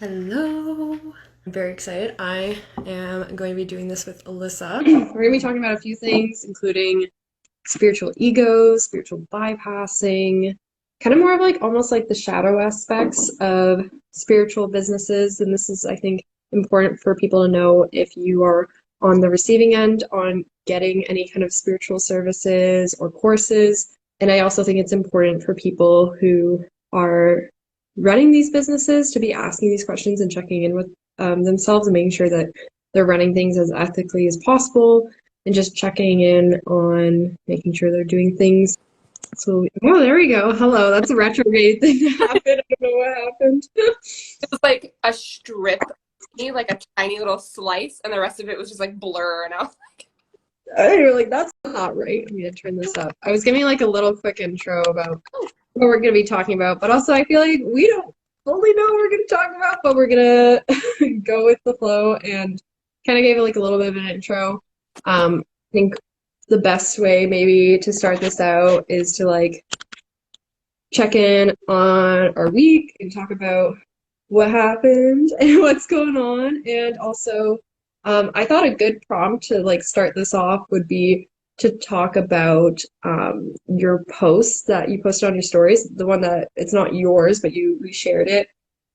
Hello. I'm very excited. I am going to be doing this with Alyssa. We're going to be talking about a few things, including spiritual ego, spiritual bypassing, kind of more of like almost like the shadow aspects of spiritual businesses. And this is, I think, important for people to know if you are on the receiving end on getting any kind of spiritual services or courses. And I also think it's important for people who are running these businesses to be asking these questions and checking in with themselves and making sure that they're running things as ethically as possible and just checking in on making sure they're doing things. So, oh, there we go. Hello. That's a retrograde thing that happened. I don't know what happened. It was like a strip, like a tiny little slice, and the rest of it was just like blur. And I was And you're like, that's not right. I'm going to turn this up. I was giving like a little quick intro about what we're going to be talking about, but also I feel like we don't fully know what we're going to talk about, but we're going to go with the flow and kind of gave it like a little bit of an intro. I think the best way maybe to start this out is to like check in on our week and talk about what happened and what's going on. And also, I thought a good prompt to like start this off would be to talk about your posts that you posted on your stories, the one that it's not yours, but you reshared it.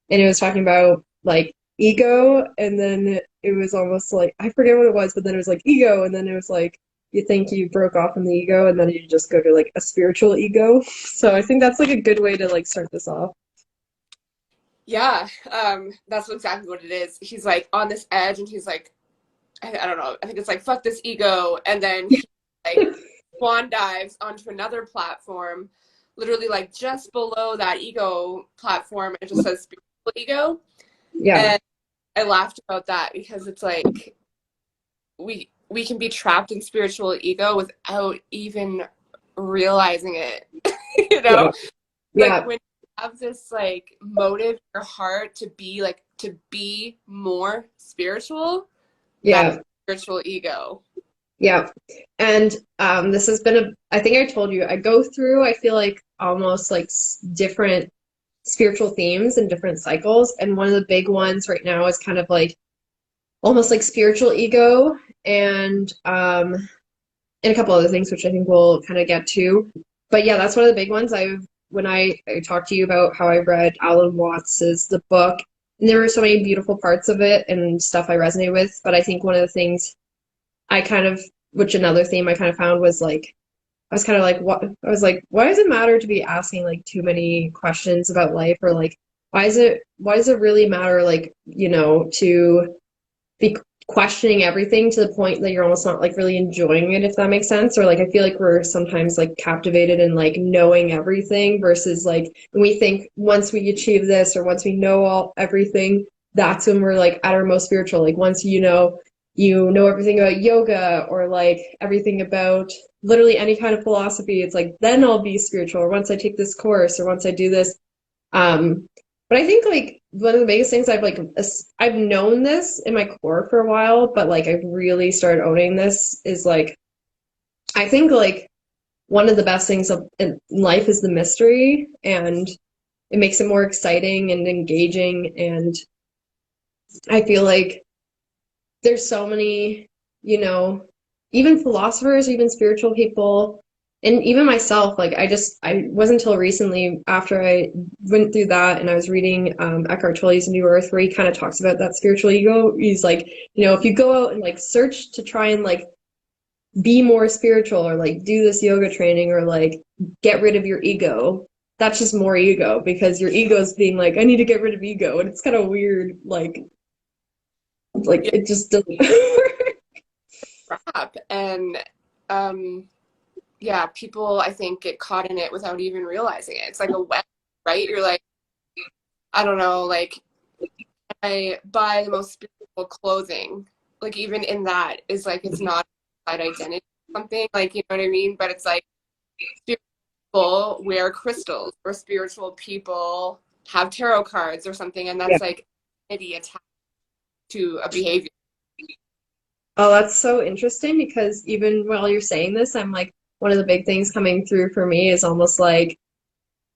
And it was talking about like ego, and then it was almost like I forget what it was, but then it was like ego, and then it was like you think you broke off from the ego, and then you just go to like a spiritual ego. So I think that's like a good way to like start this off. yeah, that's exactly what it is. He's like on this edge, and he's like, I don't know. I think it's like fuck this ego, and then he like swan dives onto another platform, literally like just below that ego platform. It just says spiritual ego, Yeah. and I laughed about that because it's like we can be trapped in spiritual ego without even realizing it. you Yeah. know like Yeah. when you have this like motive in your heart to be more spiritual, that's Yeah. spiritual ego. Yeah. And this has been I think I told you, I go through, I feel like almost like different spiritual themes and different cycles. And one of the big ones right now is kind of like almost like spiritual ego and a couple other things, which I think we'll kind of get to. But yeah, that's one of the big ones. When I talked to you about how I read Alan Watts's the book, and there were so many beautiful parts of it and stuff I resonate with. But I think one of the things I kind of, which another theme I kind of found was like, I was kind of like, what? I was like, why does it matter to be asking like too many questions about life, or like, why does it really matter, like, to be questioning everything to the point that you're almost not like really enjoying it, if that makes sense. Or like I feel like we're sometimes like captivated in like knowing everything versus like when we think once we achieve this or once we know all everything, that's when we're like at our most spiritual. Like once you know everything about yoga or like everything about literally any kind of philosophy, it's like then I'll be spiritual, or once I take this course or once I do this. But I think like one of the biggest things I've known this in my core for a while, but like I've really started owning this is like I think like one of the best things in life is the mystery, and it makes it more exciting and engaging. And I feel like there's so many, you know, even philosophers, even spiritual people, and even myself, like I wasn't until recently after I went through that and I was reading Eckhart Tolle's New Earth, where he kind of talks about that spiritual ego. He's like, if you go out and like search to try and like be more spiritual or like do this yoga training or like get rid of your ego, that's just more ego, because your ego is being like, I need to get rid of ego. And it's kind of weird, like Yeah, it just doesn't work. crap. And yeah, people I think get caught in it without even realizing it. It's like a web, right? You're like, I don't know, like I buy the most spiritual clothing. Like even in that is like it's not that identity or something, like you know what I mean? But it's like spiritual people wear crystals, or spiritual people have tarot cards or something, and Yeah. that's like identity attached to a behavior. Oh, that's so interesting, because even while you're saying this, I'm like, one of the big things coming through for me is almost like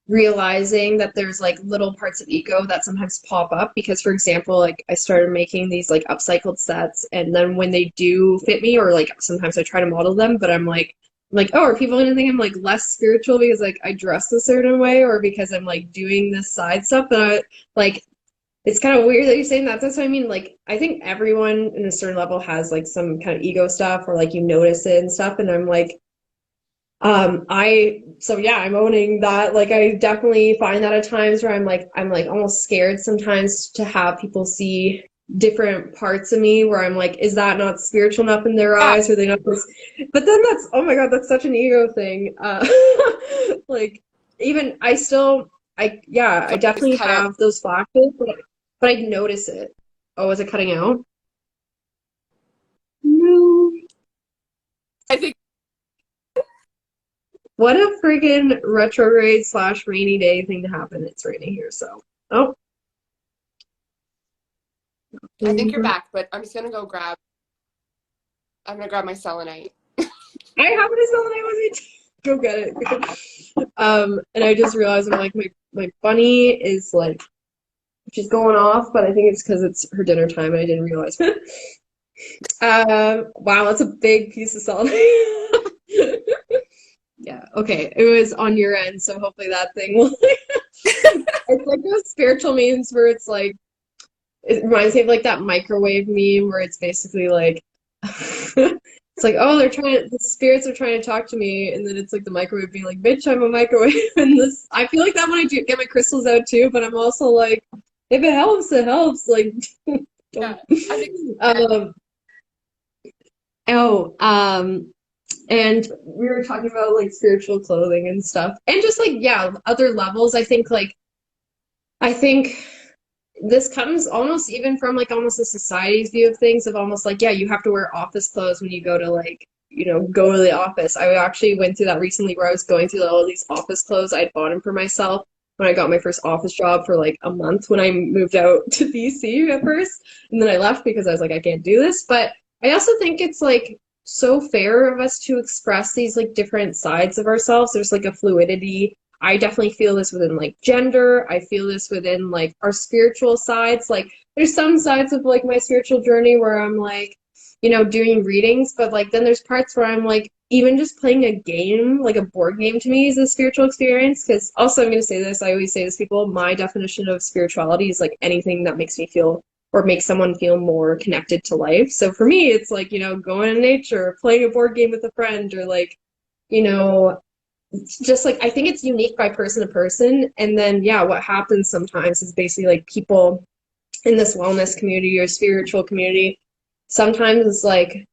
realizing that there's like little parts of ego that sometimes pop up because, for example, like I started making these like upcycled sets, and then when they do fit me, or like sometimes I try to model them, but I'm like, oh, are people gonna think I'm like less spiritual because like I dress a certain way, or because I'm like doing this side stuff that I like. It's kind of weird that you're saying that. That's what I mean. Like, I think everyone in a certain level has like some kind of ego stuff, or like you notice it and stuff. And I'm like, so yeah, I'm owning that. Like, I definitely find that at times where I'm like almost scared sometimes to have people see different parts of me where I'm like, is that not spiritual enough in their Yeah, eyes? Or they not this? But then that's, oh my God, that's such an ego thing. Like, even yeah, I so just definitely cut out. have those flashes, but I notice it. Oh, is it cutting out? No. I think What a friggin' retrograde slash rainy day thing to happen. It's raining here, so. Oh. I think you're Mhm. back, but I'm just gonna go grab. I'm gonna grab my selenite. I have it as well, and I wasn't. Go get it. And I just realized I'm like, my bunny is like, she's going off, but I think it's because it's her dinner time and I didn't realize. Wow, that's a big piece of salt. Yeah, okay. It was on your end, so hopefully that thing will. It's like those spiritual memes where it's like, it reminds me of like that microwave meme where it's basically like, it's like, oh, the spirits are trying to talk to me, and then it's like the microwave being like, bitch, I'm a microwave. And this, I feel like that when I do get my crystals out too, but I'm also like, if it helps, it helps. Like, don't. Yeah, I think. Um, oh, and we were talking about like spiritual clothing and stuff, and just like, yeah, other levels. I think this comes almost even from like almost a society's view of things of almost like, yeah, you have to wear office clothes when you go to like, go to the office. I actually went through that recently where I was going through all these office clothes I'd bought them for myself when I got my first office job for like a month when I moved out to BC at first. And then I left because I was like, I can't do this. But I also think it's like so fair of us to express these like different sides of ourselves. There's like a fluidity. I definitely feel this within like gender. I feel this within like our spiritual sides. Like there's some sides of like my spiritual journey where I'm like, doing readings, but like then there's parts where I'm like, even just playing a game, like a board game to me is a spiritual experience. Because also, I'm going to say this, I always say this to people, my definition of spirituality is like anything that makes me feel or makes someone feel more connected to life. So for me, it's like, going in nature, playing a board game with a friend, or like, you know, just like I think it's unique by person to person. And then yeah, what happens sometimes is basically like people in this wellness community or spiritual community, sometimes it's like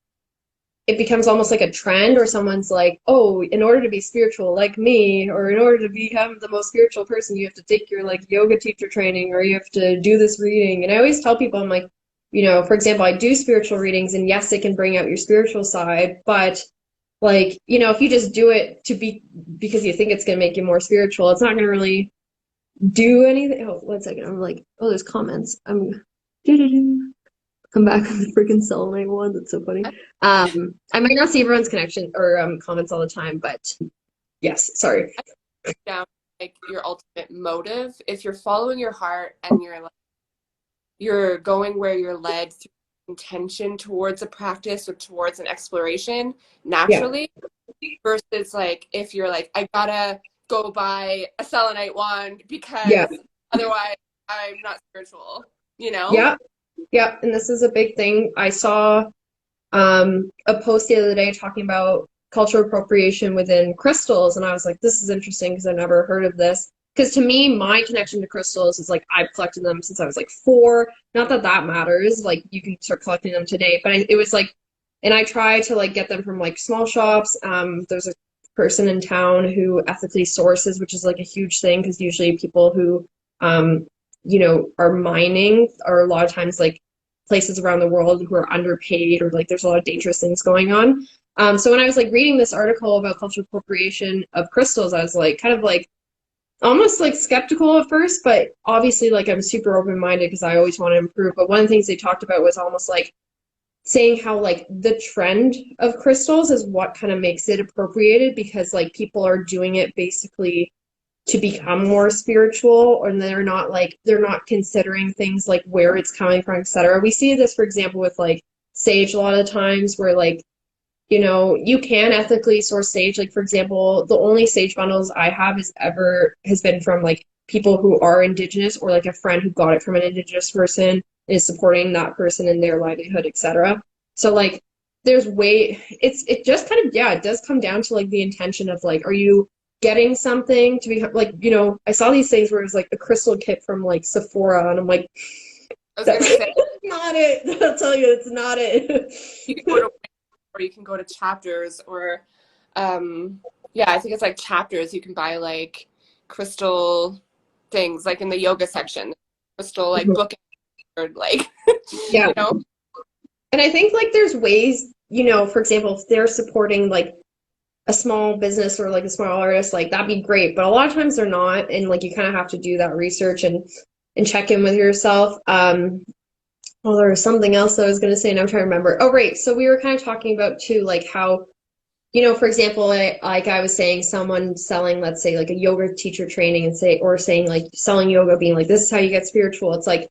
it becomes almost like a trend, or someone's like, oh, in order to be spiritual like me, or in order to become the most spiritual person, you have to take your like yoga teacher training, or you have to do this reading. And I always tell people, I'm like, for example, I do spiritual readings, and yes, it can bring out your spiritual side, but like, if you just do it to be because you think it's going to make you more spiritual, it's not going to really do anything. Oh, 1 second. I'm like, oh, there's comments. I'm back on the freaking selenite one. That's so funny. I might not see everyone's connection or comments all the time, but yes, sorry. Down like your ultimate motive. If you're following your heart and you're going where you're led through intention towards a practice or towards an exploration Yeah, naturally, versus like if you're like, I gotta go buy a selenite wand yeah, because otherwise I'm not spiritual, you know? yeah, yeah. And this is a big thing. I saw a post the other day talking about cultural appropriation within crystals, and I was like, this is interesting because I've never heard of this. Because to me, my connection to crystals is like I've collected them since I was like 4. Not that that matters. Like you can start collecting them today, but it was like, and I try to like get them from like small shops. There's a person in town who ethically sources, which is like a huge thing because usually people who, are mining are a lot of times like places around the world who are underpaid, or like there's a lot of dangerous things going on. So when I was like reading this article about cultural appropriation of crystals, I was like kind of like almost like skeptical at first, but obviously like I'm super open-minded because I always want to improve. But one of the things they talked about was almost like saying how like the trend of crystals is what kind of makes it appropriated, because like people are doing it basically to become more spiritual, or they're not considering things like where it's coming from, etc. We see this, for example, with like sage a lot of times where like, you know, you can ethically source sage. Like, for example, the only sage bundles I have has been from like people who are indigenous, or like a friend who got it from an indigenous person and is supporting that person in their livelihood, etc. So like it just kind of, yeah, it does come down to like the intention of like, are you getting something to be like, you know, I saw these things where it was like a crystal kit from like Sephora, and I'm like, I was that's gonna say not it. I'll tell you, it's not it. you can go to or you can go to chapters or yeah, I think it's like chapters. You can buy like crystal things like in the yoga section, crystal like book or like Yeah. you know. And I think like there's ways, you know, for example, if they're supporting like a small business or like a small artist, like that'd be great. But a lot of times they're not, and like you kind of have to do that research and check in with yourself. Well, there was something else I was going to say, and I'm trying to remember. Oh, right. So we were kind of talking about too, like how, you know, for example, like I was saying, someone selling, let's say, like a yoga teacher training, and saying like selling yoga, being like, this is how you get spiritual. It's like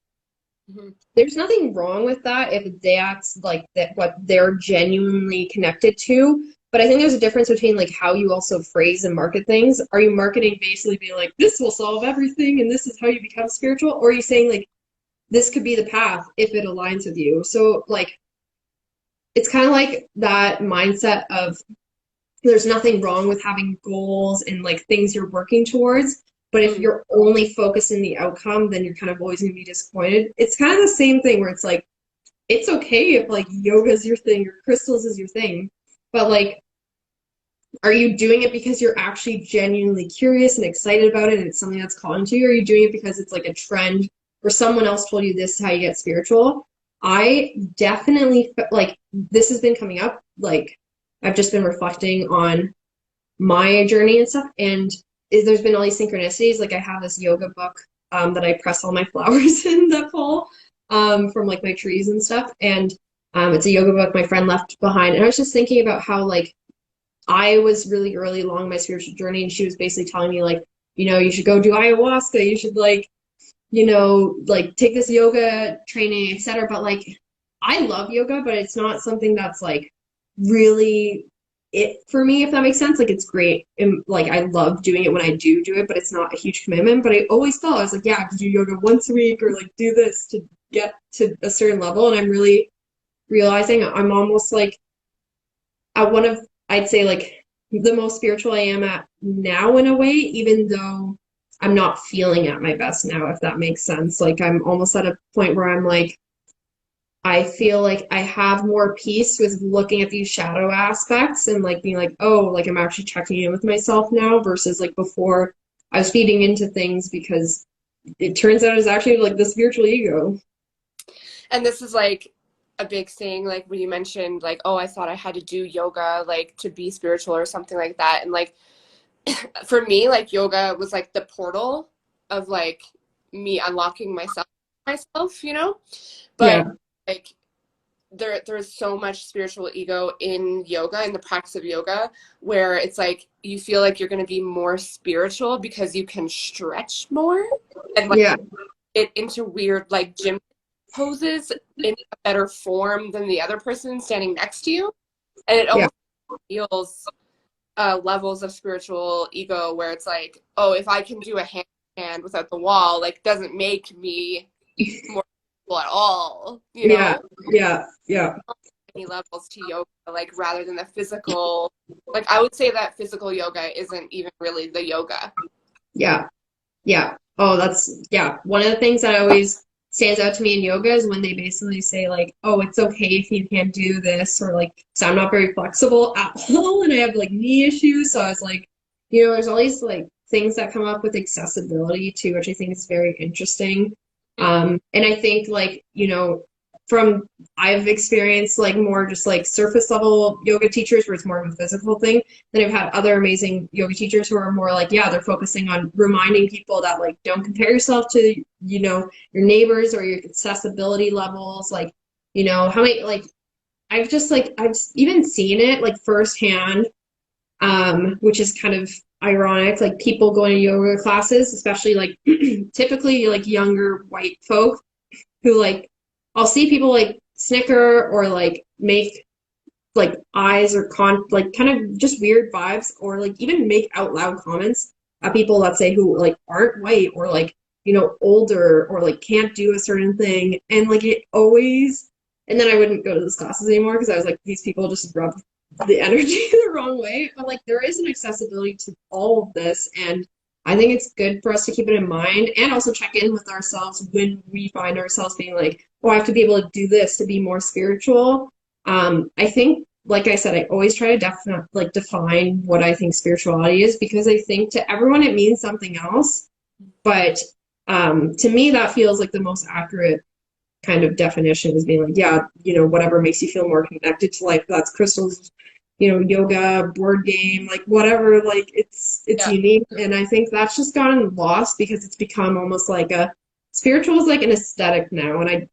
there's nothing wrong with that if that's like that what they're genuinely connected to. But I think there's a difference between like how you also phrase and market things. Are you marketing basically being like, this will solve everything and this is how you become spiritual? Or are you saying like, this could be the path if it aligns with you? So like, it's kind of like that mindset of there's nothing wrong with having goals and like things you're working towards. But if you're only focusing the outcome, then you're kind of always going to be disappointed. It's kind of the same thing where it's like, it's okay if like yoga is your thing or crystals is your thing, but like, are you doing it because you're actually genuinely curious and excited about it and it's something that's calling to you? Or are you doing it because it's like a trend or someone else told you this is how you get spiritual? I definitely like this has been coming up. Like I've just been reflecting on my journey and stuff, and there's been all these synchronicities. Like I have this yoga book that I press all my flowers in that fall from like my trees and stuff, and it's a yoga book my friend left behind. And I was just thinking about how like I was really early along my spiritual journey, and she was basically telling me like, you know, you should go do ayahuasca, you should like, you know, like take this yoga training, etc. But like, I love yoga, but it's not something that's like really it for me, if that makes sense. Like it's great, and like I love doing it when I do it, but it's not a huge commitment. But I always felt I was like, yeah, I could do yoga once a week or like do this to get to a certain level. And I'm really realizing I'm almost like at one of, I'd say like the most spiritual I am at now in a way, even though I'm not feeling at my best now, if that makes sense. Like I'm almost at a point where I'm like, I feel like I have more peace with looking at these shadow aspects and like being like, oh, like I'm actually checking in with myself now versus like before I was feeding into things because it turns out it's actually like the spiritual ego. And this is like a big thing, like when you mentioned like, oh, I thought I had to do yoga like to be spiritual or something like that. And like for me, like yoga was like the portal of like me unlocking myself, you know? Yeah. But like there's so much spiritual ego in yoga, in the practice of yoga, where it's like you feel like you're going to be more spiritual because you can stretch more and like Yeah. get into weird like gym poses in a better form than the other person standing next to you. And it Yeah. almost feels levels of spiritual ego where it's like, oh, if I can do a handstand without the wall, like doesn't make me more spiritual at all, you Yeah. know? Yeah. Yeah. Any levels to yoga, like rather than the physical, like I would say that physical yoga isn't even really the yoga. Yeah. Yeah. Oh, that's, yeah. One of the things that always stands out to me in yoga is when they basically say, like, oh, it's okay if you can't do this, or like, so I'm not very flexible at all and I have like knee issues. So I was like, you know, there's all these like things that come up with accessibility too, which I think is very interesting. And I think like, you know, from I've experienced like more just like surface level yoga teachers where it's more of a physical thing. Then I've had other amazing yoga teachers who are more like, yeah, they're focusing on reminding people that like don't compare yourself to, you know, your neighbors or your accessibility levels. Like, you know, how many like I've just like I've even seen it like firsthand which is kind of ironic. Like people going to yoga classes, especially like typically like younger white folk who like I'll see people like snicker or like make like eyes or like kind of just weird vibes or like even make out loud comments at people, let's say, who like aren't white or like older or like can't do a certain thing, and like it always, and then I wouldn't go to those classes anymore because I was like, these people just rub the energy the wrong way. But like there is an accessibility to all of this, and I think it's good for us to keep it in mind and also check in with ourselves when we find ourselves being like, oh, I have to be able to do this to be more spiritual. I think, like I said, I always try to define what I think spirituality is, because I think to everyone it means something else. But to me, that feels like the most accurate kind of definition, is being like, yeah, whatever makes you feel more connected to life. That's Crystal's, yoga, board game, like whatever, like it's Yeah. unique. And I think that's just gotten lost because it's become almost like spiritual is like an aesthetic now. And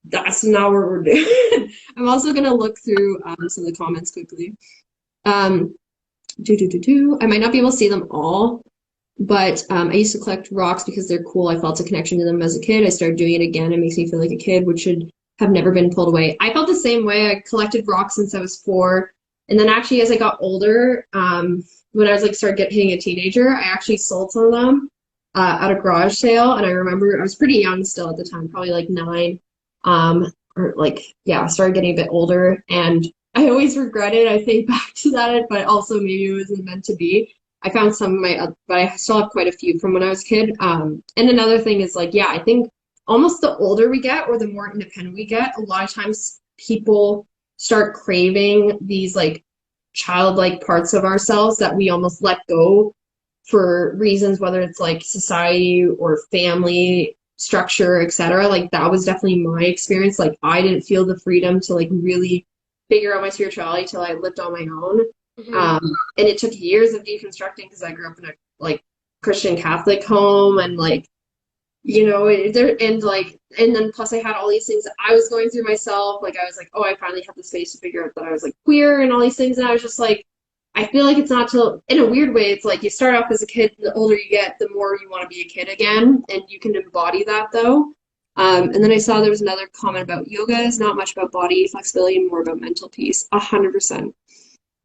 that's not what we're doing. I'm also going to look through some of the comments quickly. Um, I might not be able to see them all, but I used to collect rocks because they're cool. I felt a connection to them as a kid. I started doing it again. It makes me feel like a kid, which should have never been pulled away. I felt the same way. I collected rocks since I was 4. And then actually, as I got older, when I was like started hitting a teenager, I actually sold some of them at a garage sale. And I remember I was pretty young still at the time, probably like 9. Or like, yeah, I started getting a bit older. And I always regret it. I think back to that, but also maybe it wasn't meant to be. I found some of my, but I still have quite a few from when I was a kid. And another thing is like, yeah, I think almost the older we get or the more independent we get, a lot of times people start craving these like childlike parts of ourselves that we almost let go for reasons, whether it's like society or family structure, etc. Like that was definitely my experience. Like I didn't feel the freedom to like really figure out my spirituality till I lived on my own. Mm-hmm. And it took years of deconstructing because I grew up in a like Christian Catholic home, and like there, and like, and then plus I had all these things that I was going through myself. Like I was like, oh, I finally had the space to figure out that I was like queer and all these things, and I was just like, I feel like it's not till, in a weird way, it's like you start off as a kid, the older you get, the more you want to be a kid again, and you can embody that though. And then I saw there was another comment about yoga is not much about body flexibility and more about mental peace. 100%.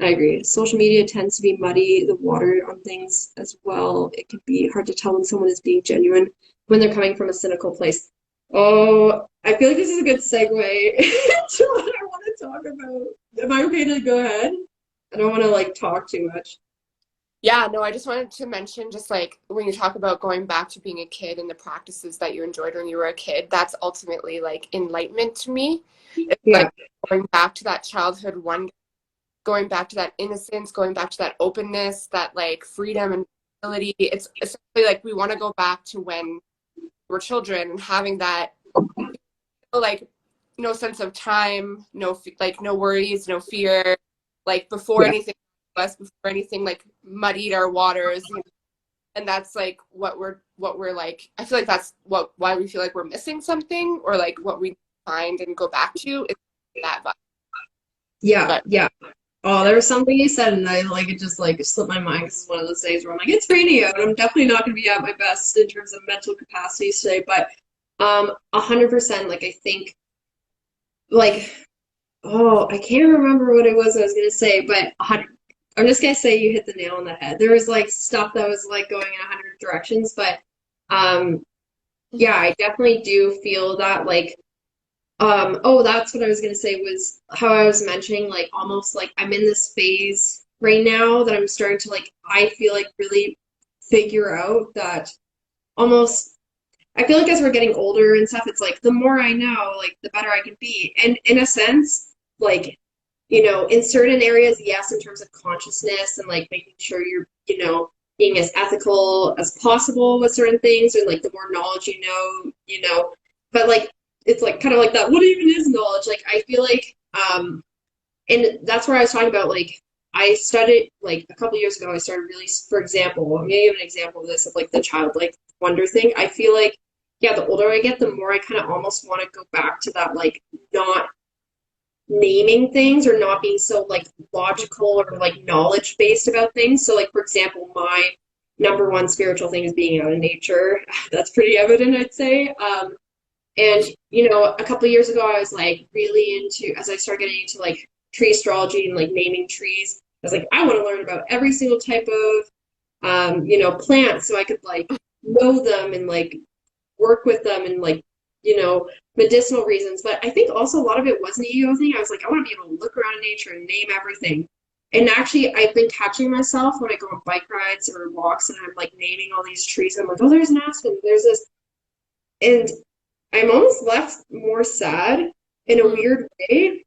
I agree. Social media tends to be muddy the water on things as well. It can be hard to tell when someone is being genuine when they're coming from a cynical place. Oh, I feel like this is a good segue to what I want to talk about. Am I okay to go ahead? I don't want to like talk too much. Yeah, no, I just wanted to mention just like when you talk about going back to being a kid and the practices that you enjoyed when you were a kid, that's ultimately like enlightenment to me. It's Yeah, like going back to that childhood wonder, going back to that innocence, going back to that openness, that like freedom and ability. It's essentially like we want to go back to when we're children and having that like no sense of time, like no worries, no fear, like before yeah, anything us, before anything like muddied our waters, and that's like what we're like. I feel like that's why we feel like we're missing something, or like what we find and go back to is that vibe. yeah, But yeah. Oh, yeah, there was something you said, and I like it just like slipped my mind. 'Cause it's one of those days where I'm like, it's rainy out, and I'm definitely not going to be at my best in terms of mental capacities today. But 100%. Like I think, like, oh, I can't remember what it was I was going to say, but I'm just going to say you hit the nail on the head. There was like stuff that was like going in 100 directions, but um, yeah, mm-hmm. I definitely do feel that like. Oh, that's what I was gonna say was how I was mentioning, like almost like I'm in this phase right now that I'm starting to like, I feel like really figure out that almost, I feel like as we're getting older and stuff, it's like the more I know, like the better I can be. And in a sense, like, in certain areas, yes, in terms of consciousness and like making sure you're, being as ethical as possible with certain things, or like the more knowledge but like it's like kind of like that, what even is knowledge? Like I feel like and that's where I was talking about like I studied like a couple years ago I started really, for example, I'm gonna give an example of this, of like the childlike wonder thing. I feel like, yeah, the older I get, the more I kind of almost want to go back to that, like not naming things or not being so like logical or like knowledge based about things. So like for example, my number one spiritual thing is being out in nature. That's pretty evident, I'd say. And you know, a couple of years ago, I was like really into as I started getting into like tree astrology and like naming trees. I was like, I want to learn about every single type of you know, plants so I could like know them and like work with them and like, you know, medicinal reasons. But I think also a lot of it was an ego thing. I was like, I want to be able to look around in nature and name everything. And actually, I've been catching myself when I go on bike rides or walks and I'm like naming all these trees. I'm like, oh, there's an aspen, there's this. And I'm almost left more sad in a weird way,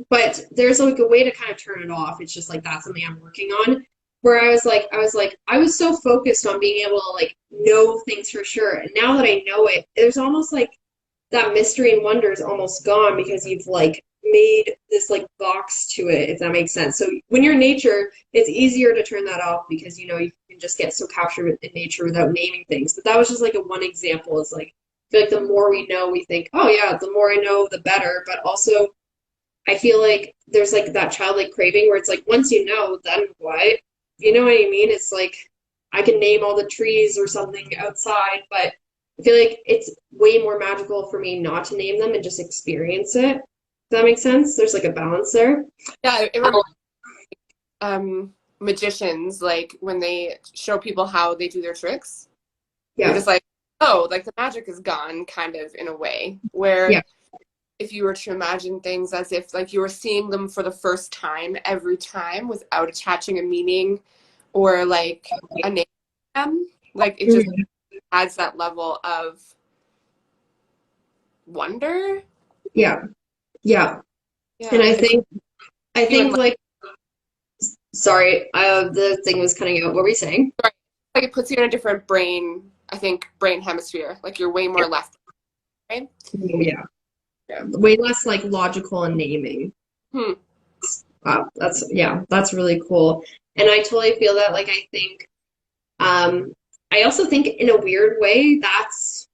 but there's like a way to kind of turn it off. It's just like that's something I'm working on. Where I was so focused on being able to like know things for sure. And now that I know it, there's almost like that mystery and wonder is almost gone because you've like made this like box to it, if that makes sense. So when you're in nature, it's easier to turn that off because you know you can just get so captured in nature without naming things. But that was just like a one example. Is like I feel like the more we know, we think, oh yeah, the more I know, the better. But also I feel like there's like that childlike craving where it's like once you know, then what? You know what I mean? It's like I can name all the trees or something outside, but I feel like it's way more magical for me not to name them and just experience it. Does that make sense? There's like a balance there. Yeah, it reminds magicians, like when they show people how they do their tricks, you're Yeah. just like, oh, like the magic is gone, kind of in a way. Where Yeah. if you were to imagine things as if like you were seeing them for the first time every time without attaching a meaning or like a name to them, like it just Mhm. adds that level of wonder. Yeah. Yeah. And Yeah, it's I you and think like sorry, the thing was cutting out. What were you saying? like it puts you in a different brain, I think, brain hemisphere. Like you're way more left brain. Yeah. Yeah. Way less like logical and naming. Hmm. Wow, that's yeah, that's really cool. And I totally feel that like I think I also think in a weird way that's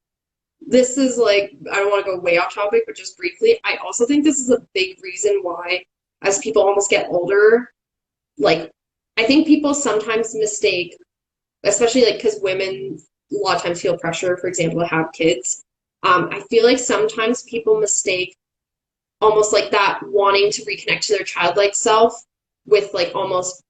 this is like I don't want to go way off topic, but just briefly, I also think this is a big reason why as people almost get older, like I think people sometimes mistake, especially like because women a lot of times feel pressure, for example, to have kids. I feel like sometimes people mistake almost like that wanting to reconnect to their childlike self with like almost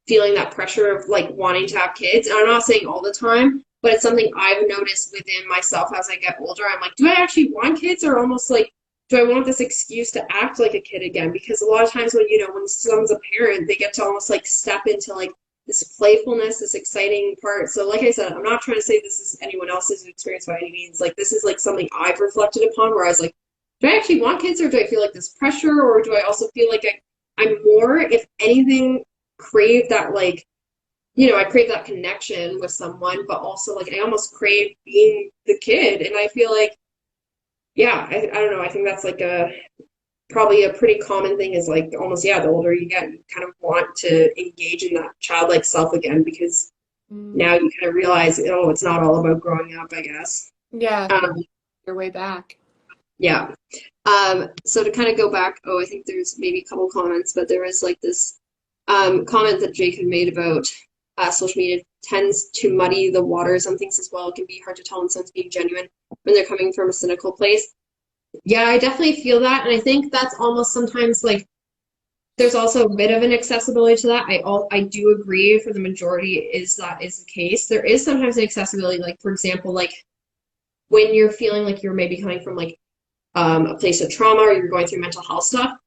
feeling that pressure of like wanting to have kids. And I'm not saying all the time, but it's something I've noticed within myself as I get older. I'm like, do I actually want kids or almost like, do I want this excuse to act like a kid again? Because a lot of times when, you know, when someone's a parent, they get to almost like step into like this playfulness, this exciting part. So like I said, I'm not trying to say this is anyone else's experience by any means. Like this is like something I've reflected upon where I was like, do I actually want kids or do I feel like this pressure or do I also feel like I'm more, if anything, crave that like you know I crave that connection with someone but also like I almost crave being the kid and I feel like yeah I don't know I think that's like a probably a pretty common thing is like almost yeah the older you get you kind of want to engage in that childlike self again because now you kind of realize oh it's not all about growing up I guess Yeah, um, your way back. yeah so to kind of go back I think there's maybe a couple comments but there was like this comment that Jake had made about social media tends to muddy the waters on things as well. It can be hard to tell when someone's being genuine when they're coming from a cynical place. Yeah, I definitely feel that, and I think that's almost sometimes like there's also a bit of an accessibility to that. I do agree for the majority is that is the case. There is sometimes an accessibility, like for example, like when you're feeling like you're maybe coming from like a place of trauma or you're going through mental health stuff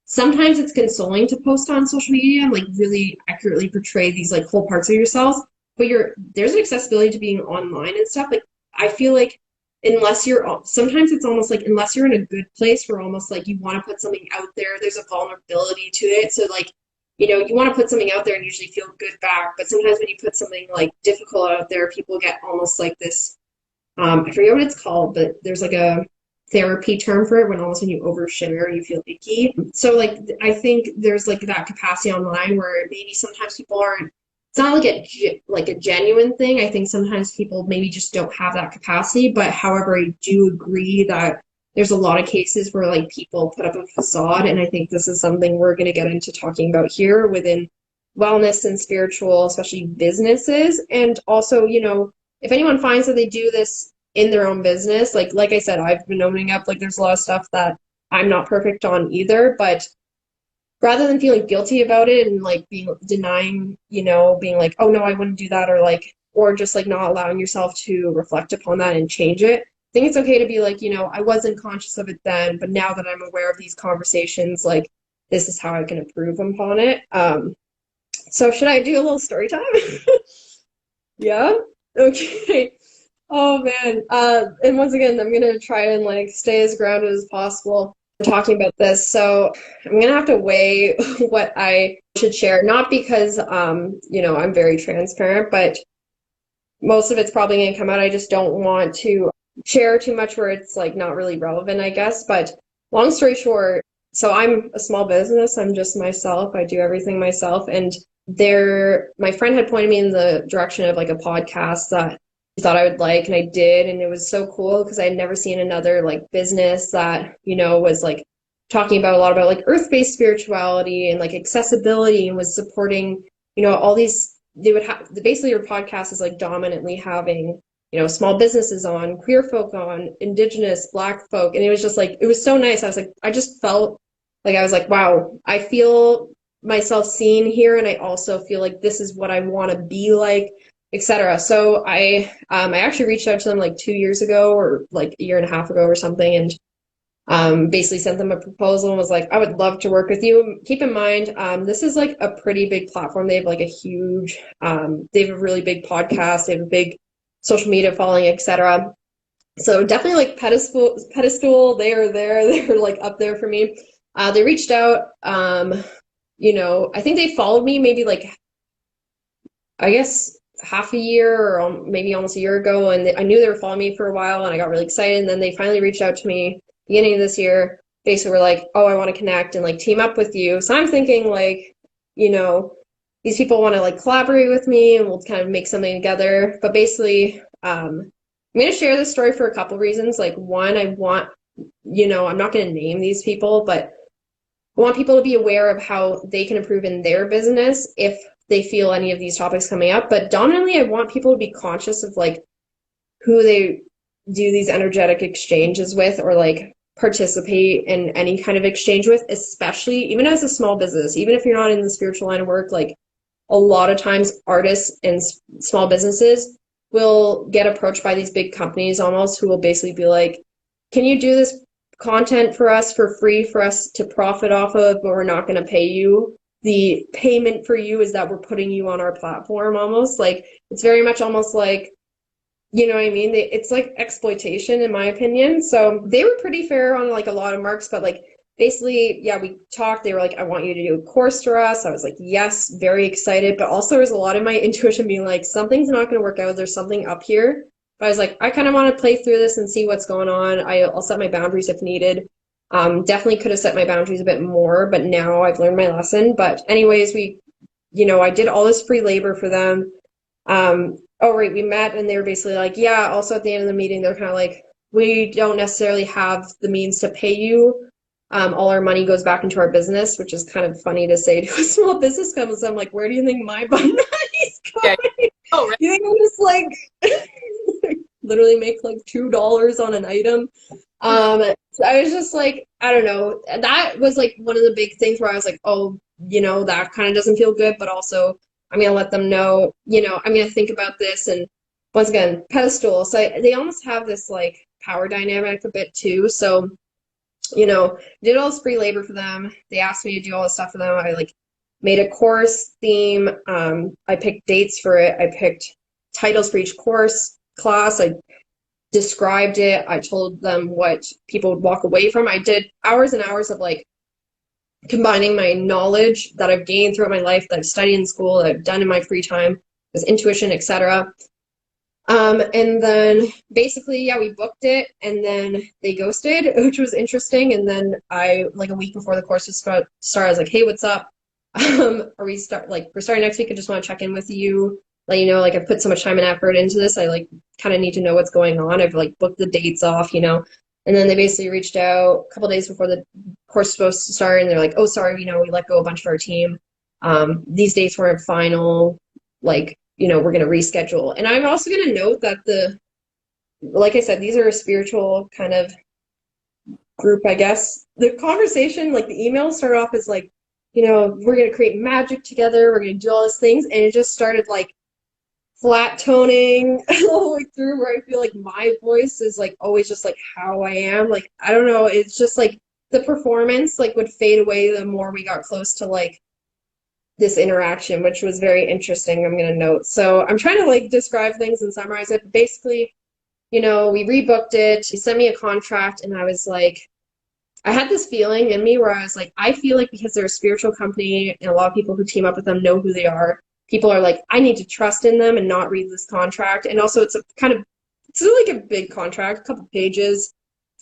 sometimes it's consoling to post on social media and like really accurately portray these like whole parts of yourself but there's an accessibility to being online and stuff like I feel like unless you're sometimes it's almost like unless you're in a good place where almost like you want to put something out there there's a vulnerability to it so like you know you want to put something out there and usually feel good back but sometimes when you put something like difficult out there people get almost like this I forget what it's called but there's like a therapy term for it when almost when you overshare you feel icky. So like I think there's like that capacity online where maybe sometimes people aren't it's not like a genuine thing. I think sometimes people maybe just don't have that capacity. But however, I do agree that there's a lot of cases where like people put up a facade, and I think this is something we're going to get into talking about here within wellness and spiritual, especially businesses. And also, you know, if anyone finds that they do this in their own business, like I said, I've been owning up, like there's a lot of stuff that I'm not perfect on either, but rather than feeling guilty about it and like being denying, you know, being like, oh no, I wouldn't do that, or like, or just like not allowing yourself to reflect upon that and change it. I think it's okay to be like, you know, I wasn't conscious of it then, but now that I'm aware of these conversations, like this is how I can improve upon it. So should I do a little story time? Yeah? Okay. Oh man. And once again, I'm gonna try and like stay as grounded as possible talking about this. So I'm gonna have to weigh what I should share, not because you know, I'm very transparent, but most of it's probably gonna come out. I just don't want to share too much where it's like not really relevant, I guess. But long story short, so I'm a small business. I'm just myself. I do everything myself. And my friend had pointed me in the direction of like a podcast that she thought I would like, and I did. And it was so cool because I had never seen another like business that, you know, was like talking about a lot about like earth-based spirituality and like accessibility, and was supporting, you know, all these, they would have basically your podcast is like dominantly having, you know, small businesses on, queer folk on, indigenous, black folk. And it was just like, it was so nice. I was like, I just felt like, I was like, wow, I feel myself seen here. And I also feel like this is what I want to be like, etc. So I actually reached out to them like 2 years ago, or like a year and a half ago or something. And basically sent them a proposal and was like, I would love to work with you. Keep in mind, this is like a pretty big platform. They have like a huge, they have a really big podcast. They have a big social media following, etc. So definitely like pedestal. They are there. They're like up there for me. They reached out. You know, I think they followed me maybe like, I guess half a year or maybe almost a year ago, and I knew they were following me for a while, and I got really excited. And then they finally reached out to me beginning of this year. Basically, were like, "Oh, I want to connect and like team up with you." So I'm thinking like, you know, these people want to like collaborate with me, and we'll kind of make something together. But basically, I'm going to share this story for a couple reasons. Like one, I want, you know, I'm not going to name these people, but I want people to be aware of how they can improve in their business if they feel any of these topics coming up. But dominantly, I want people to be conscious of like who they do these energetic exchanges with, or like participate in any kind of exchange with, especially even as a small business, even if you're not in the spiritual line of work. Like a lot of times artists and small businesses will get approached by these big companies almost, who will basically be like, can you do this content for us for free for us to profit off of, but we're not going to pay you? The payment for you is that we're putting you on our platform. Almost like it's very much almost like, you know what I mean? It's like exploitation in my opinion. So they were pretty fair on like a lot of marks, but like basically, yeah, we talked. They were like, I want you to do a course for us. I was like, yes, very excited. But also there's a lot of my intuition being like, something's not going to work out. There's something up here. But I was like, I kind of want to play through this and see what's going on. I'll set my boundaries if needed. Definitely could have set my boundaries a bit more, but now I've learned my lesson. But anyways, you know, I did all this free labor for them. Oh, right, we met, and they were basically like, yeah, also at the end of the meeting, they're kind of like, we don't necessarily have the means to pay you. All our money goes back into our business, which is kind of funny to say to a small business company. So I'm like, where do you think my money's going? Yeah. Oh, right. You think I'm just like literally make like $2 on an item? So I was just like, I don't know. That was like one of the big things where I was like, oh, you know, that kind of doesn't feel good, but also I'm going to let them know, you know, I'm going to think about this. And once again, pedestal. So they almost have this like power dynamic a bit too. So, you know, did all this free labor for them. They asked me to do all this stuff for them. I like made a course theme. I picked dates for it. I picked titles for each course class. I described it. I told them what people would walk away from. I did hours and hours of like combining my knowledge that I've gained throughout my life, that I've studied in school, that I've done in my free time, with intuition, etc. And then basically, yeah, we booked it, and then they ghosted, which was interesting. And then I, like a week before the course was start, I was like, hey, what's up? We're starting next week. I just want to check in with you, let you know, like I've put so much time and effort into this. I like kind of need to know what's going on. I've like booked the dates off, you know. And then they basically reached out a couple days before the course was supposed to start, and they're like, "Oh, sorry, we let go a bunch of our team. These dates weren't final. Like, we're going to reschedule." And I'm also going to note that like I said, these are a spiritual kind of group, I guess. The conversation, like the email, started off as like, we're going to create magic together. We're going to do all these things, and it just started like flat toning all the way through, where I feel like my voice is like always just like how I am. Like, I don't know, it's just like the performance like would fade away the more we got close to like this interaction, which was very interesting, I'm gonna note. So I'm trying to like describe things and summarize it. But basically, we rebooked it. He sent me a contract, and I was like, I had this feeling in me where I was like, I feel like because they're a spiritual company and a lot of people who team up with them know who they are, people are like, I need to trust in them and not read this contract. And also it's like a big contract, a couple pages.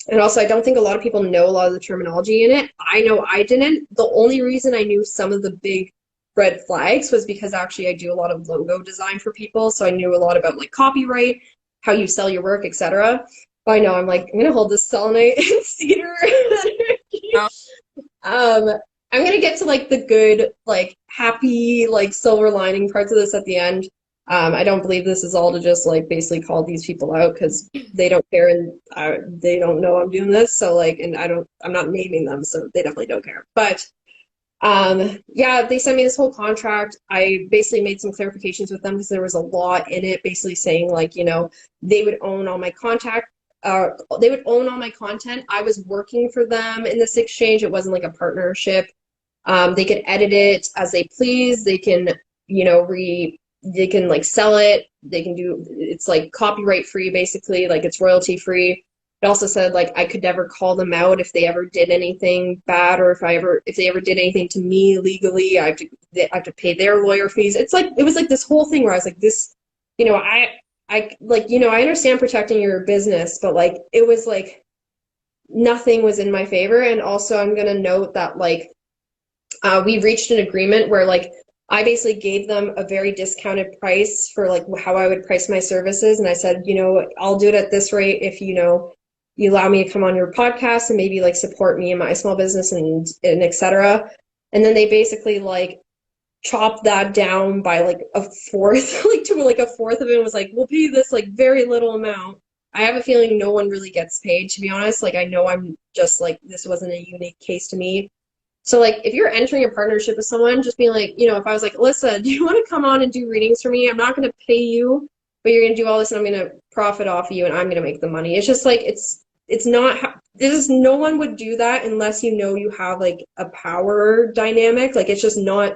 And also I don't think a lot of people know a lot of the terminology in it. I know I didn't. The only reason I knew some of the big red flags was because actually I do a lot of logo design for people. So I knew a lot about like copyright, how you sell your work, etc. But I know I'm like, I'm gonna hold this selenite and cedar. Oh, I'm gonna get to like the good, like happy, like silver lining parts of this at the end. I don't believe this is all to just like basically call these people out because they don't care and they don't know I'm doing this. So like, and I'm not naming them, so they definitely don't care. But yeah, they sent me this whole contract. I basically made some clarifications with them because there was a lot in it, basically saying like, they would own all my they would own all my content. I was working for them in this exchange. It wasn't like a partnership. They could edit it as they please. They can, they can like sell it. They can it's like copyright free, basically, like it's royalty free. It also said like I could never call them out if they ever did anything bad, or if they ever did anything to me legally. I have to pay their lawyer fees. It was like this whole thing where I was like, this, I understand protecting your business, but like it was like nothing was in my favor. And also I'm gonna note that like we reached an agreement where like I basically gave them a very discounted price for like how I would price my services. And I said, I'll do it at this rate if, you allow me to come on your podcast and maybe like support me in my small business and et cetera. And then they basically like chopped that down by like a fourth, like to like a fourth of it, and was like, we'll pay you this like very little amount. I have a feeling no one really gets paid, to be honest. Like I know I'm just like, this wasn't a unique case to me. So like if you're entering a partnership with someone, just being like, if I was like, Alyssa, do you want to come on and do readings for me? I'm not going to pay you, but you're going to do all this and I'm going to profit off you and I'm going to make the money. It's just like, it's not, no one would do that unless you have like a power dynamic. Like it's just not,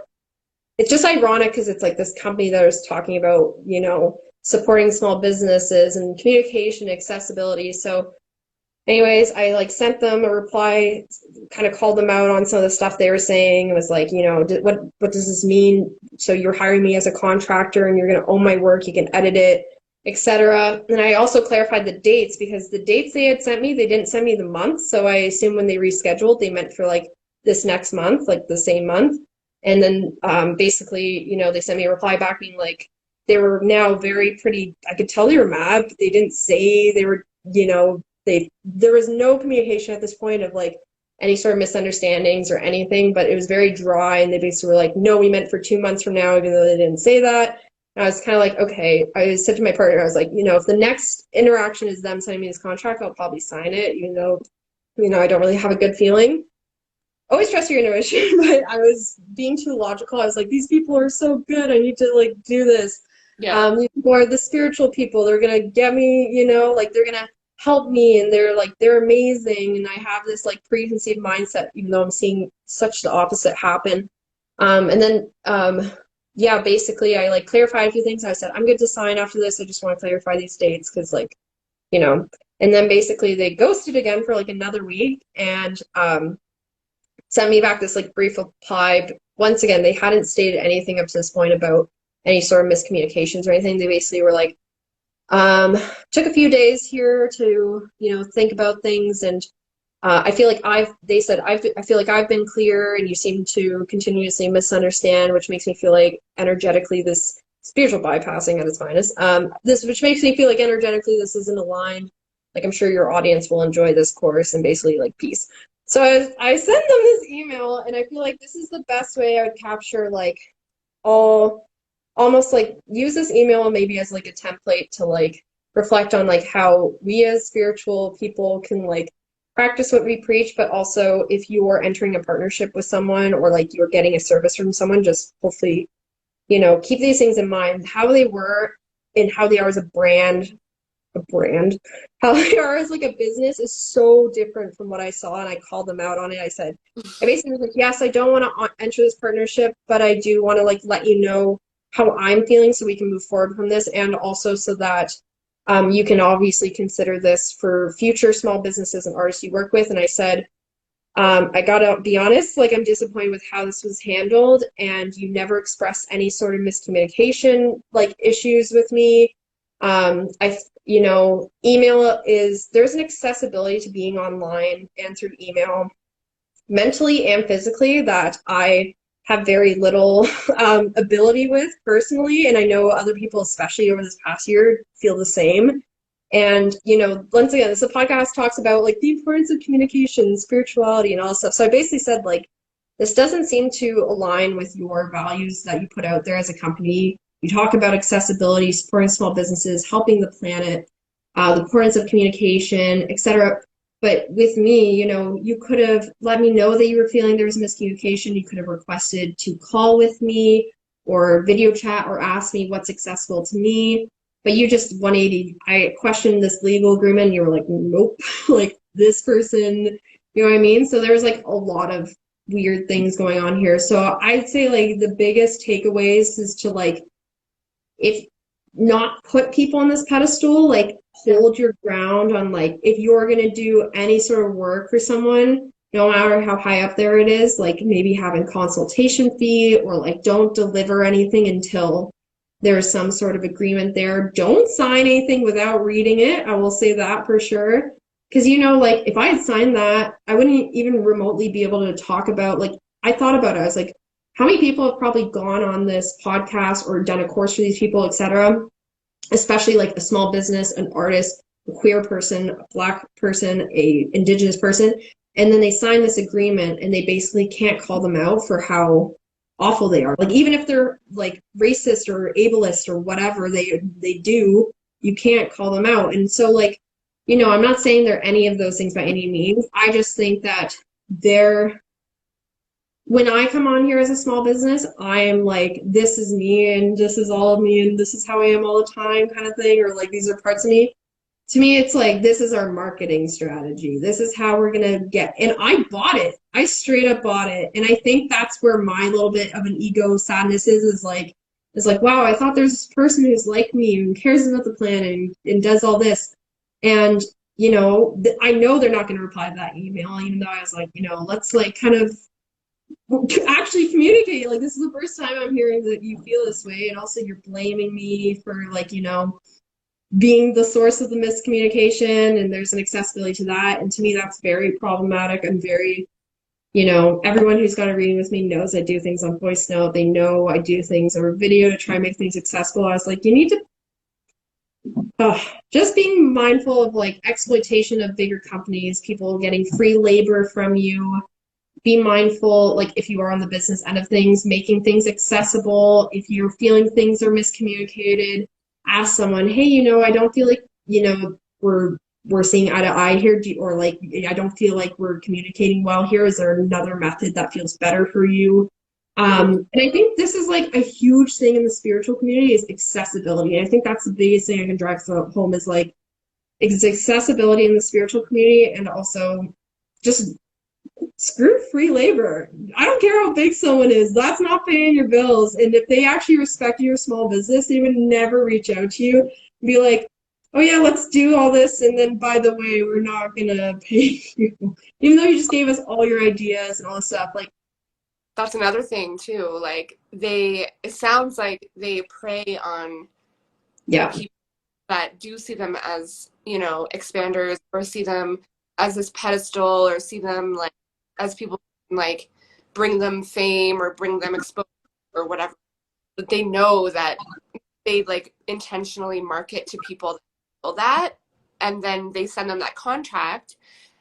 it's just ironic because it's like this company that is talking about, supporting small businesses and communication accessibility. So anyways, I like sent them a reply, kind of called them out on some of the stuff they were saying. It was like, what does this mean? So you're hiring me as a contractor and you're going to own my work, you can edit it, etc. And I also clarified the dates because the dates they had sent me, they didn't send me the month. So I assume when they rescheduled, they meant for like this next month, like the same month. And then basically, they sent me a reply back being like, they were now I could tell they were mad, but they didn't say they were, there was no communication at this point of like any sort of misunderstandings or anything, but it was very dry. And they basically were like, no, we meant for 2 months from now, even though they didn't say that. And I was kind of like, okay, I said to my partner, I was like, if the next interaction is them sending me this contract, I'll probably sign it, even though, I don't really have a good feeling. Always trust your intuition, but I was being too logical. I was like, these people are so good. I need to like do this. yeah. These people are the spiritual people. They're going to get me, like they're going to help me and they're amazing. And I have this like preconceived mindset, even though I'm seeing such the opposite happen. And then, yeah, basically I like clarified a few things. I said, I'm good to sign after this. I just want to clarify these dates because like, and then basically they ghosted again for like another week and sent me back this like brief reply. But once again, they hadn't stated anything up to this point about any sort of miscommunications or anything. They basically were like, took a few days here to, think about things. And I feel like I feel like I've been clear and you seem to continuously misunderstand, which makes me feel like energetically this spiritual bypassing at its finest. Which makes me feel like energetically this isn't aligned. like, I'm sure your audience will enjoy this course, and basically like peace. So I sent them this email, and I feel like this is the best way I would capture like all, almost like use this email maybe as like a template to like reflect on like how we as spiritual people can like practice what we preach, but also if you are entering a partnership with someone or like you're getting a service from someone, just hopefully, keep these things in mind, how they were and how they are as a brand, how they are as like a business is so different from what I saw, and I called them out on it. I basically was like, yes, I don't want to enter this partnership, but I do want to like let you know how I'm feeling so we can move forward from this, and also so that you can obviously consider this for future small businesses and artists you work with. And I said, I gotta be honest, like I'm disappointed with how this was handled, and you never expressed any sort of miscommunication like issues with me. Email there's an accessibility to being online and through email, mentally and physically, that I have very little ability with personally, and I know other people, especially over this past year, feel the same. And, once again, this podcast talks about like the importance of communication, spirituality, and all this stuff. So I basically said, like, this doesn't seem to align with your values that you put out there as a company. You talk about accessibility, supporting small businesses, helping the planet, the importance of communication, etc. But with me, you could have let me know that you were feeling there was miscommunication. You could have requested to call with me or video chat or ask me what's accessible to me. But you just 180. I questioned this legal agreement, and you were like, nope, like this person, you know what I mean? So there's like a lot of weird things going on here. So I'd say like the biggest takeaways is to like, if not put people on this pedestal, like hold your ground on like, if you're going to do any sort of work for someone, no matter how high up there it is, like maybe having consultation fee, or like don't deliver anything until there's some sort of agreement there. Don't sign anything without reading it. I will say that for sure. Because, like if I had signed that, I wouldn't even remotely be able to talk about, like, I thought about it. I was like, how many people have probably gone on this podcast or done a course for these people, etc., especially like a small business, an artist, a queer person, a Black person, a Indigenous person, and then they sign this agreement and they basically can't call them out for how awful they are. Like even if they're like racist or ableist or whatever they do, you can't call them out. And so like, I'm not saying they're any of those things by any means. I just think that when I come on here as a small business, I am like, this is me and this is all of me and this is how I am all the time kind of thing, or like these are parts of me. To me, it's like, this is our marketing strategy. This is how we're going to get. And I bought it. I straight up bought it. And I think that's where my little bit of an ego sadness is like, wow, I thought there's this person who's like me and cares about the planet and does all this. And, I know they're not going to reply to that email, even though I was like, let's like kind of actually communicate. Like, this is the first time I'm hearing that you feel this way. And also you're blaming me for like, being the source of the miscommunication, and there's an accessibility to that. And to me, that's very problematic. I'm very, everyone who's got a reading with me knows I do things on voice note. They know I do things over video to try and make things accessible. I was like, you need to just being mindful of like exploitation of bigger companies, people getting free labor from you. Be mindful, like if you are on the business end of things, making things accessible. If you're feeling things are miscommunicated, ask someone, hey, I don't feel like, we're seeing eye to eye here, or like, I don't feel like we're communicating well here. Is there another method that feels better for you? And I think this is like a huge thing in the spiritual community is accessibility. And I think that's the biggest thing I can drive home is like, it's accessibility in the spiritual community, and also just screw free labor. I don't care how big someone is. That's not paying your bills. And if they actually respect your small business, they would never reach out to you and be like, oh yeah, let's do all this. And then, by the way, we're not going to pay you. Even though you just gave us all your ideas and all this stuff. Like, that's another thing too. Like it sounds like they prey on people that do see them as, expanders, or see them as this pedestal, or see them like as people like bring them fame or bring them exposure or whatever. But they know that they like intentionally market to people that and then they send them that contract,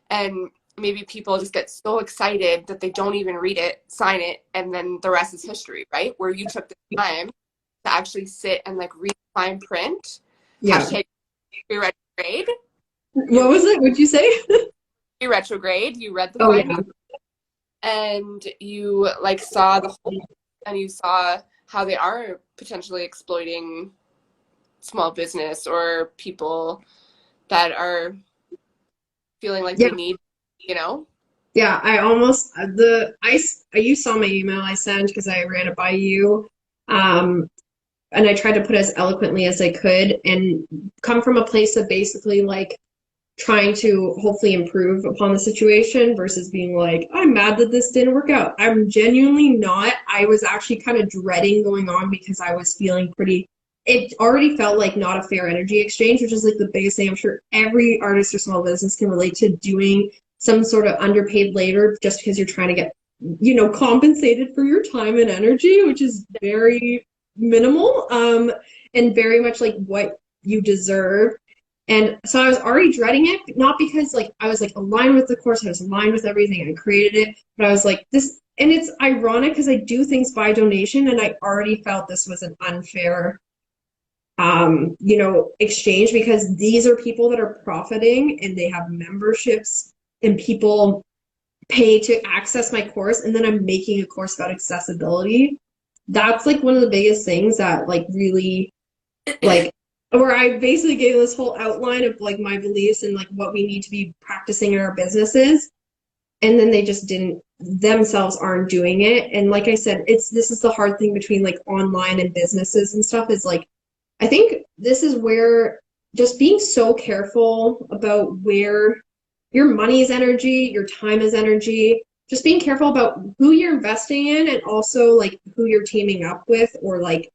and maybe people just get so excited that they don't even read it, sign it, and then the rest is history, right? Where you took the time to actually sit and like read fine print. Yeah. Hashtag retrograde. What was it? What'd you say? Retrograde. You read the Oh fine yeah. print, and you like saw the whole, and you saw how they are potentially exploiting small business or people that are feeling like Yeah. they need, you know? Yeah, I almost you saw my email I sent because I ran it by you. Um, and I tried to put as eloquently as I could and come from a place of basically like trying to hopefully improve upon the situation versus being like, I'm mad that this didn't work out. I'm genuinely not. I was actually kind of dreading going on because I was feeling pretty, it already felt like not a fair energy exchange, which is like the biggest thing I'm sure every artist or small business can relate to, doing some sort of underpaid labor just because you're trying to get, compensated for your time and energy, which is very minimal, and very much like what you deserve. And so I was already dreading it, not because like I was like aligned with the course, I was aligned with everything, I created it, but I was like this, and it's ironic because I do things by donation, and I already felt this was an unfair, exchange, because these are people that are profiting and they have memberships and people pay to access my course, and then I'm making a course about accessibility. That's like one of the biggest things that like really like, where I basically gave this whole outline of like my beliefs and like what we need to be practicing in our businesses, and then they just didn't, themselves aren't doing it. And like I said, this is the hard thing between like online and businesses and stuff, is like I think this is where just being so careful about where your money is energy, your time is energy, just being careful about who you're investing in, and also like who you're teaming up with, or like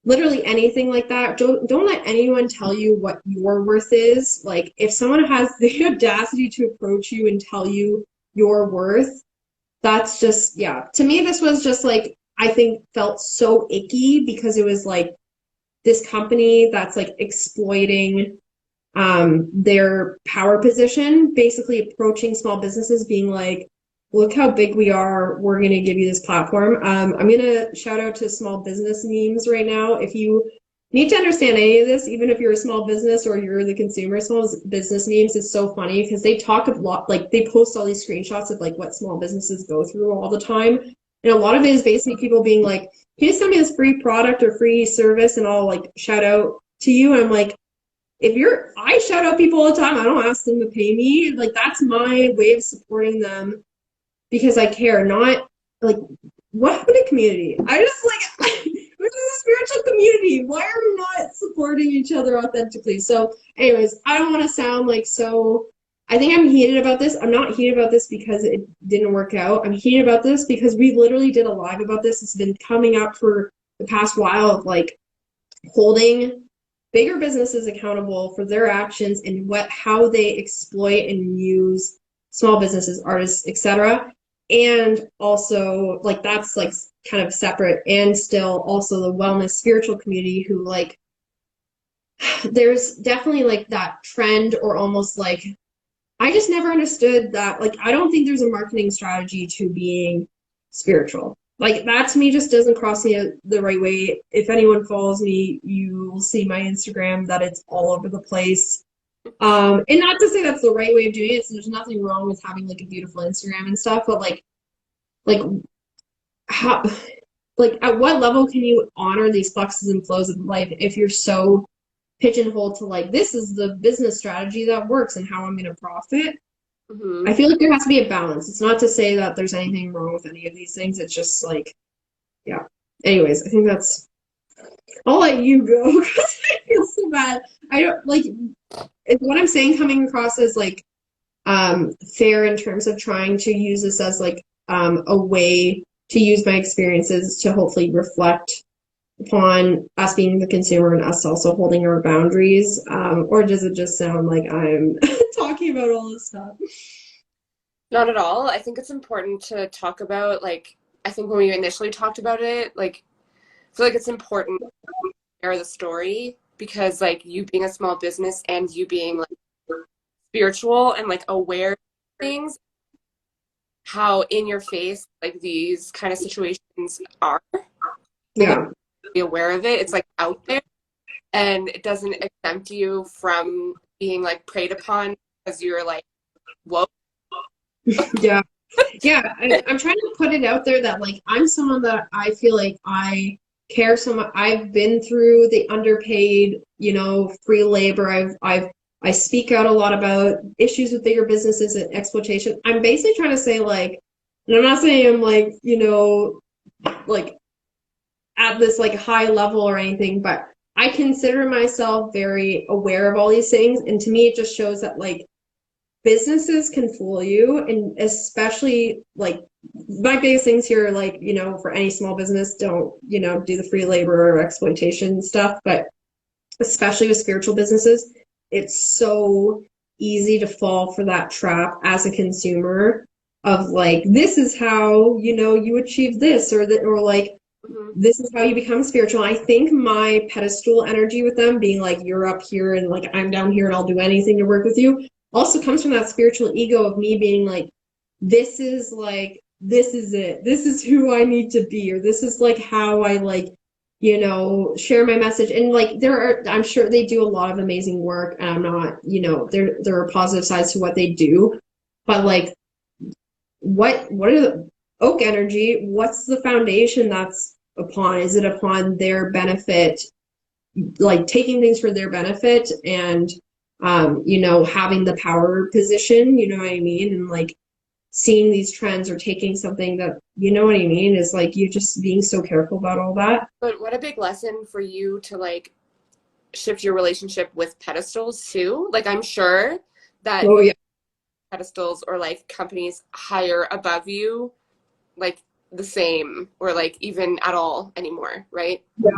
literally anything like that. Don't let anyone tell you what your worth is. Like if someone has the audacity to approach you and tell you your worth, that's just, yeah. To me, this was just like, I think felt so icky because it was like this company that's like exploiting their power position, basically approaching small businesses, being like, look how big we are, we're going to give you this platform. I'm going to shout out to small business memes right now. If you need to understand any of this, even if you're a small business or you're the consumer, small business memes is so funny because they talk a lot, like they post all these screenshots of like what small businesses go through all the time. And a lot of it is basically people being like, can you send me this free product or free service and I'll like shout out to you? And I'm like, I shout out people all the time. I don't ask them to pay me. Like that's my way of supporting them because I care, not like what happened to community. I just like we're a spiritual community. Why are we not supporting each other authentically? So, anyways, I don't want to sound like so. I think I'm heated about this. I'm not heated about this because it didn't work out. I'm heated about this because we literally did a live about this. It's been coming up for the past while of like holding bigger businesses accountable for their actions and how they exploit and use small businesses, artists, etc. And also like that's like kind of separate, and still also the wellness spiritual community who like there's definitely like that trend, or almost like I just never understood that. Like, I don't think there's a marketing strategy to being spiritual. Like, that to me just doesn't cross me the right way. If anyone follows me, you will see my Instagram that it's all over the place. And not to say that's the right way of doing it. So there's nothing wrong with having like a beautiful Instagram and stuff, but like how, like at what level can you honor these fluxes and flows of life if you're so pigeonholed to like, this is the business strategy that works and how I'm going to profit? Mm-hmm. I feel like there has to be a balance. It's not to say that there's anything wrong with any of these things. It's just like, yeah. Anyways, I think that's. I'll let you go because I feel so bad. I don't like what I'm saying coming across as like fair in terms of trying to use this as like a way to use my experiences to hopefully reflect upon us being the consumer and us also holding our boundaries, or does it just sound like I'm talking about all this stuff? Not at all. I think it's important to talk about, like, I think when we initially talked about it, like, I feel like it's important to share the story because, like, you being a small business and you being, like, spiritual and like aware of things, how in your face like these kind of situations are, and like Yeah. be aware of it. It's like out there, and it doesn't exempt you from being like preyed upon because you're like, whoa. Yeah. Yeah, I'm trying to put it out there that like I'm someone that I feel like I care so much. I've been through the underpaid, free labor. I speak out a lot about issues with bigger businesses and exploitation. I'm basically trying to say like, and I'm not saying I'm like, like at this like high level or anything, but I consider myself very aware of all these things. And to me, it just shows that like businesses can fool you, and especially like my biggest things here, like for any small business, don't do the free labor or exploitation stuff, but especially with spiritual businesses, it's so easy to fall for that trap as a consumer of like, this is how you achieve this, or like Mhm. this is how you become spiritual. I think my pedestal energy with them being like, you're up here and like I'm down here and I'll do anything to work with you, also comes from that spiritual ego of me being like, this is like, this is it. This is who I need to be, or this is like how I like, share my message. And like I'm sure they do a lot of amazing work, and I'm not, there are positive sides to what they do. But like, what are the oak energy? What's the foundation that's upon? Is it upon their benefit, like taking things for their benefit and having the power position, you know what I mean? And like seeing these trends or taking something that, you know what I mean, is like you just being so careful about all that. But what a big lesson for you to like shift your relationship with pedestals too. Like I'm sure that Oh yeah. pedestals or like companies higher above you like the same or like even at all anymore, right? Yeah.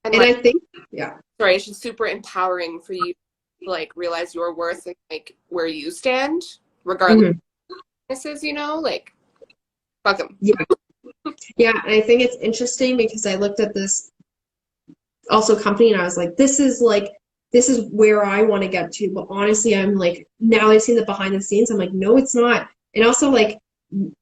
And And like I think, yeah. sorry, it's just super empowering for you to like realize your worth and like where you stand, regardless Mhm. of businesses, like fuck them. Yeah. Yeah. And I think it's interesting because I looked at this also company and I was like, this is where I want to get to. But honestly, I'm like, now I've seen the behind the scenes. I'm like, no, it's not. And also like,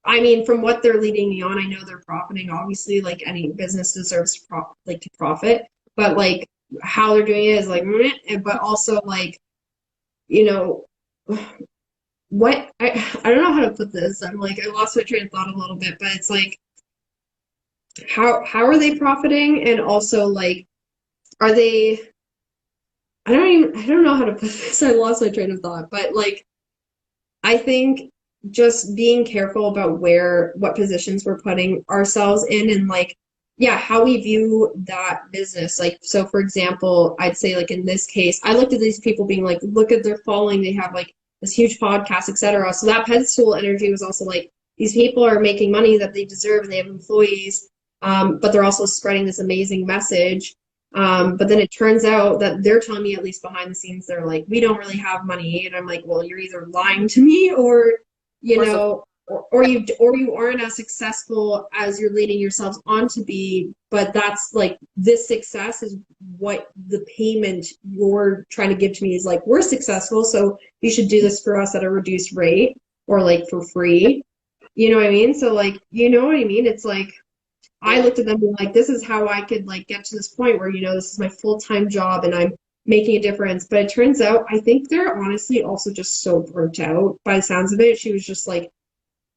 I mean, from what they're leading me on, I know they're profiting. Obviously, like any business deserves to profit, but like how they're doing it is like, meh. But also like, you know, what I don't know how to put this. I'm like, I lost my train of thought a little bit, but it's like, how are they profiting? And also like, are they? I don't know how to put this. I lost my train of thought, but like, I think just being careful about what positions we're putting ourselves in, and like, yeah, how we view that business. Like, so for example, I'd say like in this case, I looked at these people being like, look at their following, they have like this huge podcast, etc. So that pedestal energy was also like, these people are making money that they deserve and they have employees, but they're also spreading this amazing message. But then it turns out that they're telling me, at least behind the scenes, they're like, we don't really have money. And I'm like, well, you're either lying to me or, you Or so know, or you aren't as successful as you're leading yourselves on to be. But that's like, this success is what the payment you're trying to give to me is like, we're successful, so you should do this for us at a reduced rate or like for free. You know what I mean? So like, you know what I mean? It's like, I yeah. looked at them and like, this is how I could like get to this point where, this is my full-time job and I'm making a difference. But it turns out I think they're honestly also just so burnt out by the sounds of it. She was just like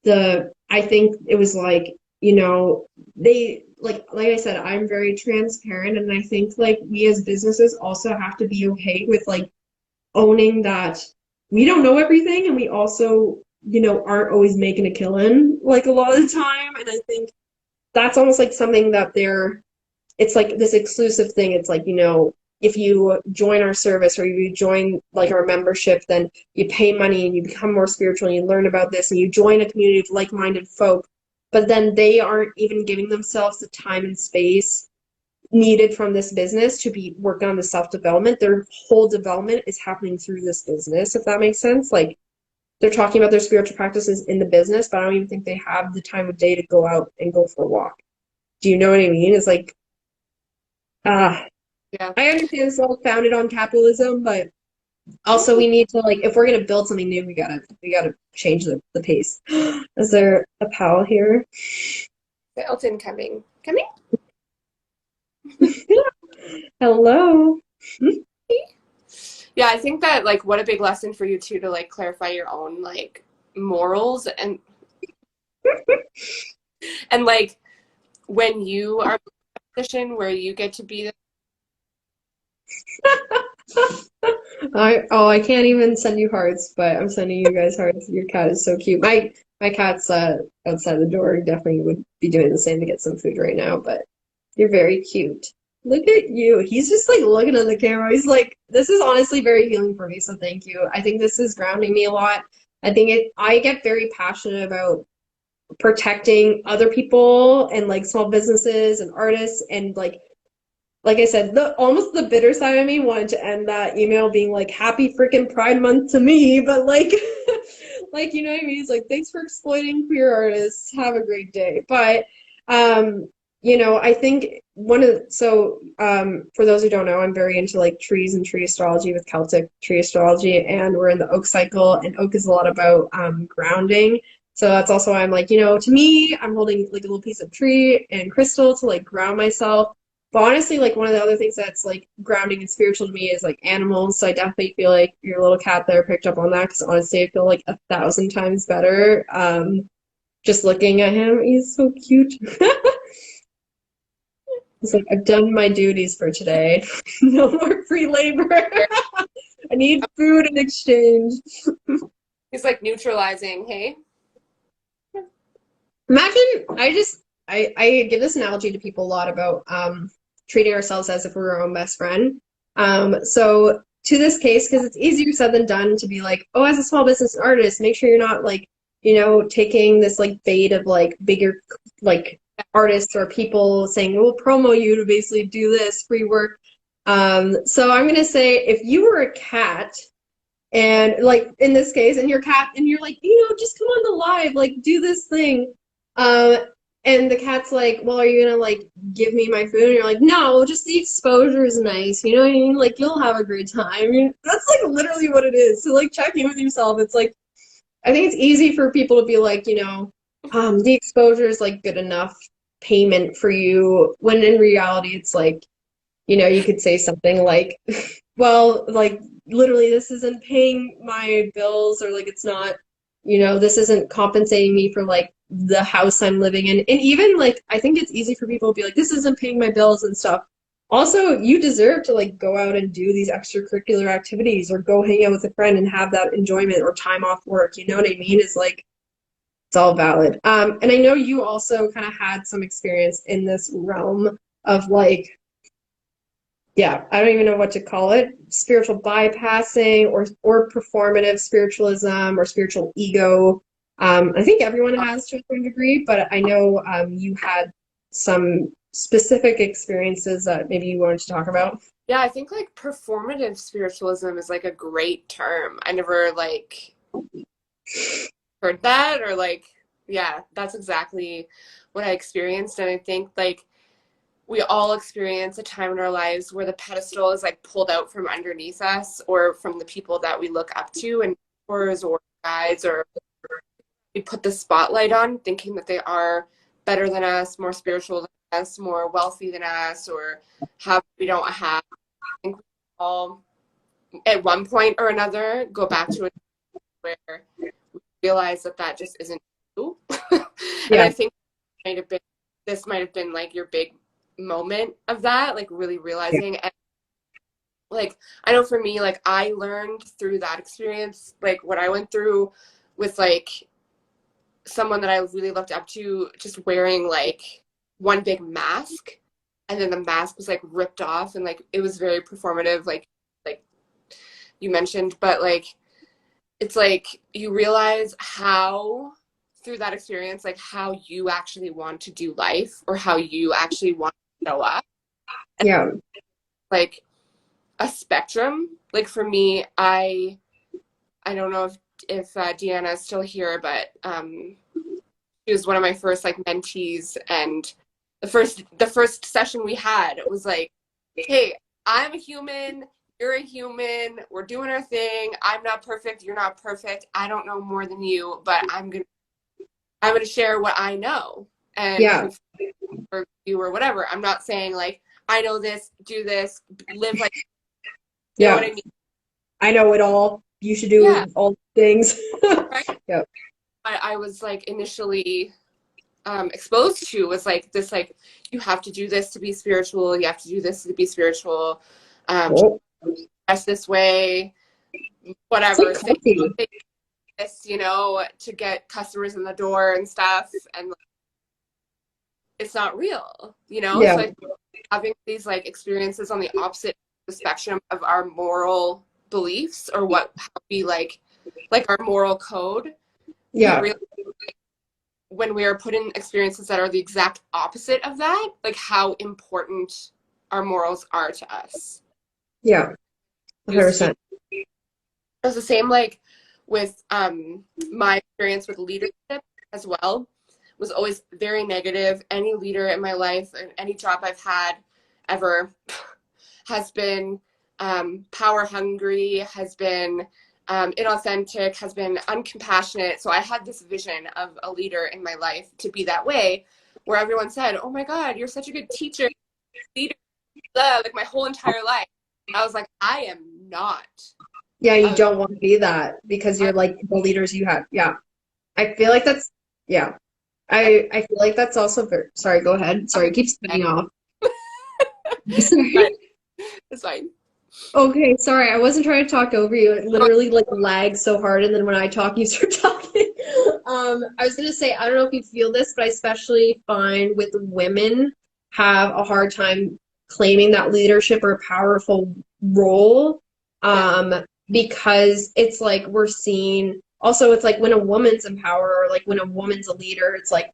I think it was like, they like I said, I'm very transparent, and I think like we as businesses also have to be okay with like owning that we don't know everything, and we also, aren't always making a killing like a lot of the time. And I think that's almost like something that it's like this exclusive thing. It's like, if you join our service or you join like our membership, then you pay money and you become more spiritual and you learn about this and you join a community of like-minded folk. But then they aren't even giving themselves the time and space needed from this business to be working on the self-development. Their whole development is happening through this business, if that makes sense. Like, they're talking about their spiritual practices in the business, but I don't even think they have the time of day to go out and go for a walk. Do you know what I mean? It's like, ah, Yeah. I understand it's all founded on capitalism, but Also, we need to like if we're gonna build something new, we gotta change the pace. Is there a pal here? Elton coming. Coming? Hello. Yeah, I think that like what a big lesson for you too to like clarify your own like morals and like when you are in a position where you get to be I can't even send you hearts, but I'm sending you guys hearts. Your cat is so cute. My cat's outside the door. Definitely would be doing the same to get some food right now, but you're very cute. Look at you. He's just like looking at the camera. He's like, this is honestly very healing for me, so thank you. I think this is grounding me a lot. I get very passionate about protecting other people and like small businesses and artists and like I said, the almost the bitter side of me wanted to end that email being like happy freaking Pride Month to me, but like like you know what I mean? It's like thanks for exploiting queer artists. Have a great day. But I think for those who don't know, I'm very into like trees and tree astrology with Celtic tree astrology, and we're in the oak cycle, and oak is a lot about grounding. So that's also why I'm like, to me, I'm holding like a little piece of tree and crystal to like ground myself. But honestly, like one of the other things that's like grounding and spiritual to me is like animals. So I definitely feel like your little cat there picked up on that because honestly, I feel like 1,000 times better. Just looking at him, he's so cute. It's like I've done my duties for today. No more free labor. I need food in exchange. he's like neutralizing, hey? Imagine I give this analogy to people a lot about treating ourselves as if we were our own best friend. So to this case, because it's easier said than done to be like, oh, as a small business artist, make sure you're not like, taking this like bait of like bigger like artists or people saying, we'll promo you to basically do this free work. So I'm gonna say if you were a cat and like in this case, and your cat, and you're like, just come on the live, like do this thing. Um, and the cat's like, well, are you gonna like give me my food? And you're like, no, just the exposure is nice. You know what I mean? Like you'll have a great time. I mean, that's like literally what it is. So like check in with yourself. It's like I think it's easy for people to be like, the exposure is like good enough payment for you, when in reality it's like, you could say something like, well, like literally this isn't paying my bills or like it's not, this isn't compensating me for like the house I'm living in. And even like I think it's easy for people to be like, this isn't paying my bills and stuff. Also, you deserve to like go out and do these extracurricular activities or go hang out with a friend and have that enjoyment or time off work. You know what I mean? It's like it's all valid. And I know you also kind of had some experience in this realm of like yeah, I don't even know what to call it, spiritual bypassing or performative spiritualism or spiritual ego. I think everyone has to a certain degree, but I know you had some specific experiences that maybe you wanted to talk about. Yeah, I think like performative spiritualism is like a great term. I never like heard that or like yeah, that's exactly what I experienced. And I think like we all experience a time in our lives where the pedestal is like pulled out from underneath us or from the people that we look up to and mentors or guides, or we put the spotlight on thinking that they are better than us, more spiritual than us, more wealthy than us, or have we don't have. I think we all at one point or another go back to a where we realize that that just isn't true. And Yeah, I think this might have been like your big moment of that, like really yeah, realizing. And like I know for me, like I learned through that experience, like what I went through with like someone that I really looked up to just wearing like one big mask, and then the mask was like ripped off and like it was very performative, like you mentioned. But like it's like you realize how through that experience like how you actually want to do life or how you actually want to show up. And yeah, like a spectrum, like for me, I don't know if Deanna is still here, but she was one of my first like mentees, and the first session we had, it was like, hey, I'm a human, you're a human. We're doing our thing. I'm not perfect. You're not perfect. I don't know more than you, but I'm gonna share what I know, and Yeah. hopefully for you or whatever. I'm not saying like I know this, do this, live like, you know what Yeah. I mean? I know it all. You should Yeah, do all things. right. Yep. I was like initially exposed to was like this, like you have to do this to be spiritual. You have to do this to be spiritual. Oh, Dress this way, it's like whatever. coffee. Say this, to get customers in the door and stuff, and like, it's not real, Yeah. So I think having these like experiences on the opposite the spectrum of our moral beliefs or how we like our moral code, we Yeah. really when we are put in experiences that are the exact opposite of that, like how important our morals are to us. Yeah. It was 100%. the same like with my experience with leadership as well was always very negative. Any leader in my life and any job I've had ever has been power hungry, has been inauthentic, has been uncompassionate. So I had this vision of a leader in my life to be that way, where everyone said, "Oh my God, you're such a good teacher, leader," like my whole entire life. I was like, I am not. Yeah, you Uh, don't want to be that because I, you're like the leaders you have. Yeah. I feel like that's, yeah. I, I feel like that's also very, sorry, go ahead. I'm Sorry, it keeps cutting off. fine. Sorry. It's fine. Okay, sorry. I wasn't trying to talk over you. It literally like lags so hard, and then when I talk, you start talking. I was gonna say, I don't know if you feel this, but I especially find with women have a hard time claiming that leadership or powerful role, Yeah, because it's like we're seeing. Also, it's like when a woman's in power or like when a woman's a leader, it's like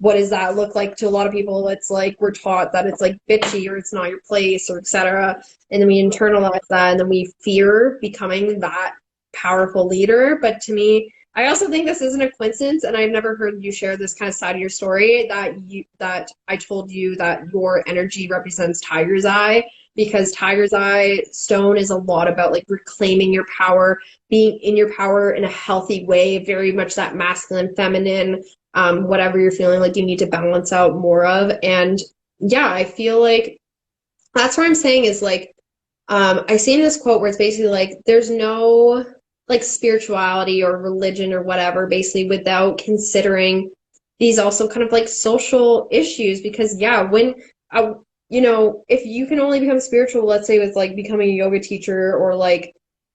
what does that look like to a lot of people? It's like we're taught that it's like bitchy or it's not your place or etc. And then we internalize that and then we fear becoming that powerful leader. But to me, I also think this isn't a coincidence, and I've never heard you share this kind of side of your story that I told you that your energy represents tiger's eye, because tiger's eye stone is a lot about like reclaiming your power, being in your power in a healthy way, very much that masculine, feminine, whatever you're feeling like you need to balance out more of. And yeah, I feel like that's what I'm saying is like, I seen this quote where it's basically like, there's no like spirituality or religion or whatever, basically without considering these also kind of like social issues. Because yeah, when, uh, if you can only become spiritual, let's say with like becoming a yoga teacher or like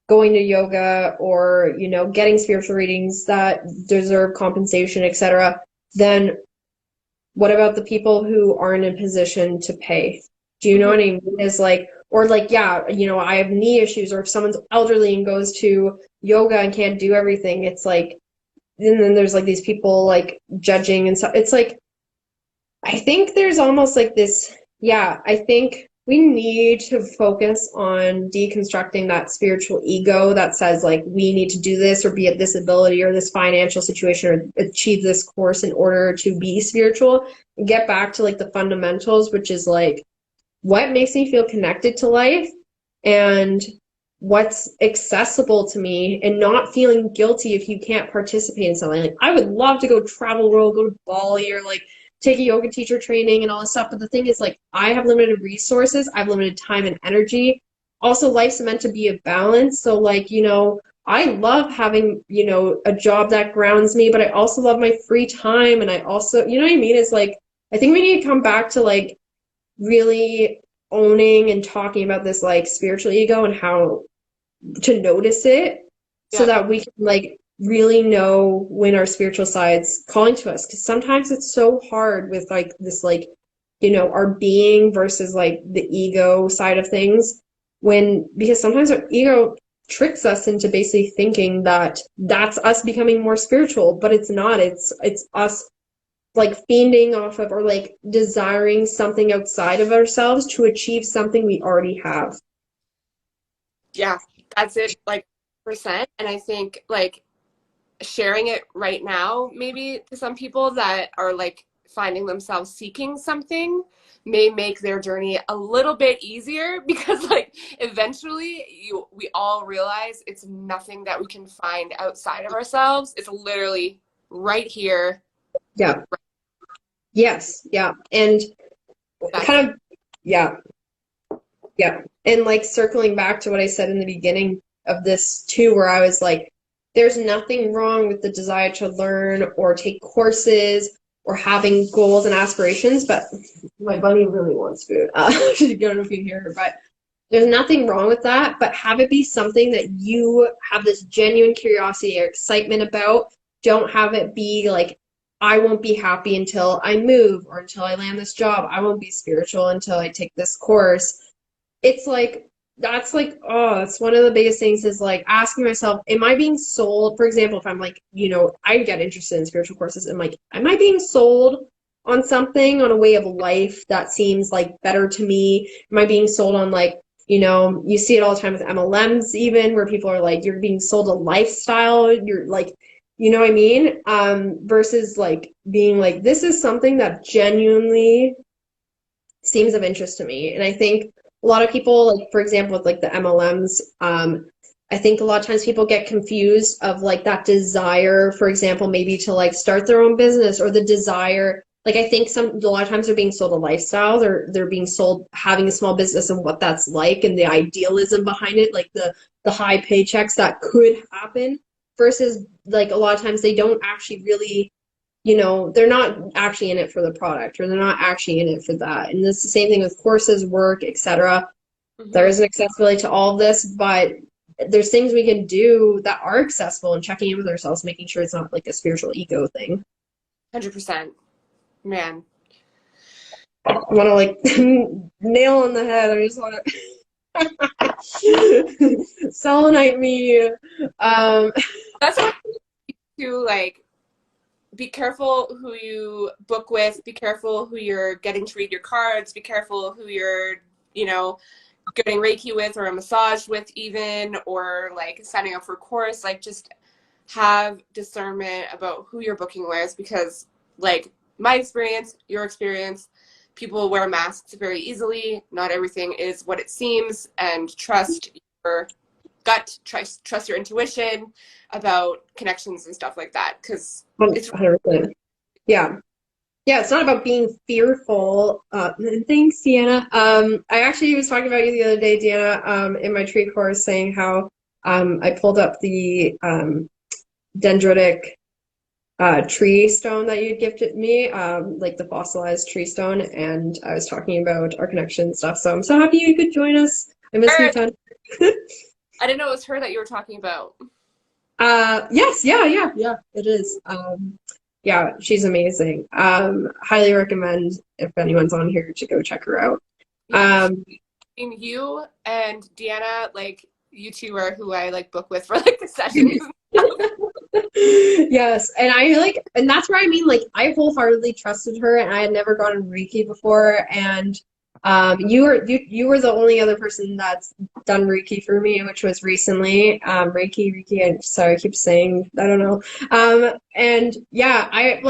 going to yoga or, getting spiritual readings that deserve compensation, etc., then what about the people who aren't in a position to pay? Do you know hmm what I mean? Is like, or like, yeah, I have knee issues, or if someone's elderly and goes to yoga and can't do everything, it's like, and then there's like these people like judging and stuff. It's like, I think there's almost like this, yeah, I think we need to focus on deconstructing that spiritual ego that says like we need to do this or be at this ability or this financial situation or achieve this course in order to be spiritual and get back to like the fundamentals, which is like what makes me feel connected to life and what's accessible to me and not feeling guilty if you can't participate in something. Like I would love to go travel world, go to Bali or like take a yoga teacher training and all this stuff. But the thing is like I have limited resources, I have limited time and energy. Also, life's meant to be a balance. So like, I love having, a job that grounds me, but I also love my free time. And I also, you know what I mean? It's like I think we need to come back to like really owning and talking about this like spiritual ego and how to notice it so yeah, that we can like really know when our spiritual side's calling to us, because sometimes it's so hard with like this like our being versus like the ego side of things, when because sometimes our ego tricks us into basically thinking that that's us becoming more spiritual, but it's not. It's us like fiending off of or like desiring something outside of ourselves to achieve something we already have. yeah. That's it, like percent. And I think like sharing it right now, maybe to some people that are like finding themselves seeking something may make their journey a little bit easier, because like eventually we all realize it's nothing that we can find outside of ourselves. It's literally right here. Yeah. Yes. Yeah. And kind of, yeah. Yeah. And like circling back to what I said in the beginning of this too, where I was like, there's nothing wrong with the desire to learn or take courses or having goals and aspirations, but my bunny really wants food. I don't know if you can hear her, but there's nothing wrong with that, but have it be something that you have this genuine curiosity or excitement about. Don't have it be like, I won't be happy until I move or until I land this job. I won't be spiritual until I take this course. It's like, that's like, oh, that's one of the biggest things is like asking myself, am I being sold? For example, if I'm like, I get interested in spiritual courses and like, am I being sold on something, on a way of life that seems like better to me? Am I being sold on like, you see it all the time with MLMs even, where people are like, you're being sold a lifestyle. You're like, you know what I mean? Versus like being like, this is something that genuinely seems of interest to me. And I think a lot of people, like for example, with like the MLMs, I think a lot of times people get confused of like that desire, for example, maybe to like start their own business, or the desire. Like I think a lot of times they're being sold a lifestyle. They're being sold having a small business and what that's like, and the idealism behind it, like the high paychecks that could happen, versus like a lot of times they don't actually really, they're not actually in it for the product, or they're not actually in it for that. And it's the same thing with courses, work, etc. There is an accessibility to all of this, but there's things we can do that are accessible, and checking in with ourselves, making sure it's not like a spiritual ego thing. 100%. Man. I want to like nail on the head. I just want to selenite me. That's what to like, be careful who you book with, be careful who you're getting to read your cards, be careful who you're, getting Reiki with, or a massage with even, or like signing up for a course. Like just have discernment about who you're booking with, because like my experience, your experience, people wear masks very easily. Not everything is what it seems, and trust your gut, trust your intuition about connections and stuff like that, because it's 100%. Yeah. Yeah, it's not about being fearful. Thanks, Deanna. I actually was talking about you the other day, Deanna, in my tree course, saying how I pulled up the dendritic tree stone that you gifted me, like the fossilized tree stone, and I was talking about our connection and stuff. So I'm so happy you could join us. I miss you a ton. I didn't know it was her that you were talking about. Yes, yeah, it is. Yeah, she's amazing. Highly recommend if anyone's on here to go check her out. You and Deanna, like you two are who I like book with for like the sessions. Yes, and that's where I mean, like I wholeheartedly trusted her, and I had never gone in Reiki before, and you were the only other person that's done Reiki for me, which was recently. Reiki, I'm sorry, I keep saying, I don't know. And yeah, I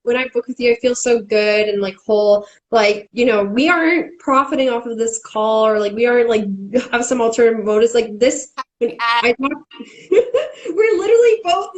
when I book with you, I feel so good and like whole, like, we aren't profiting off of this call, or like we aren't like have some alternative motives like this. I talk, we're literally both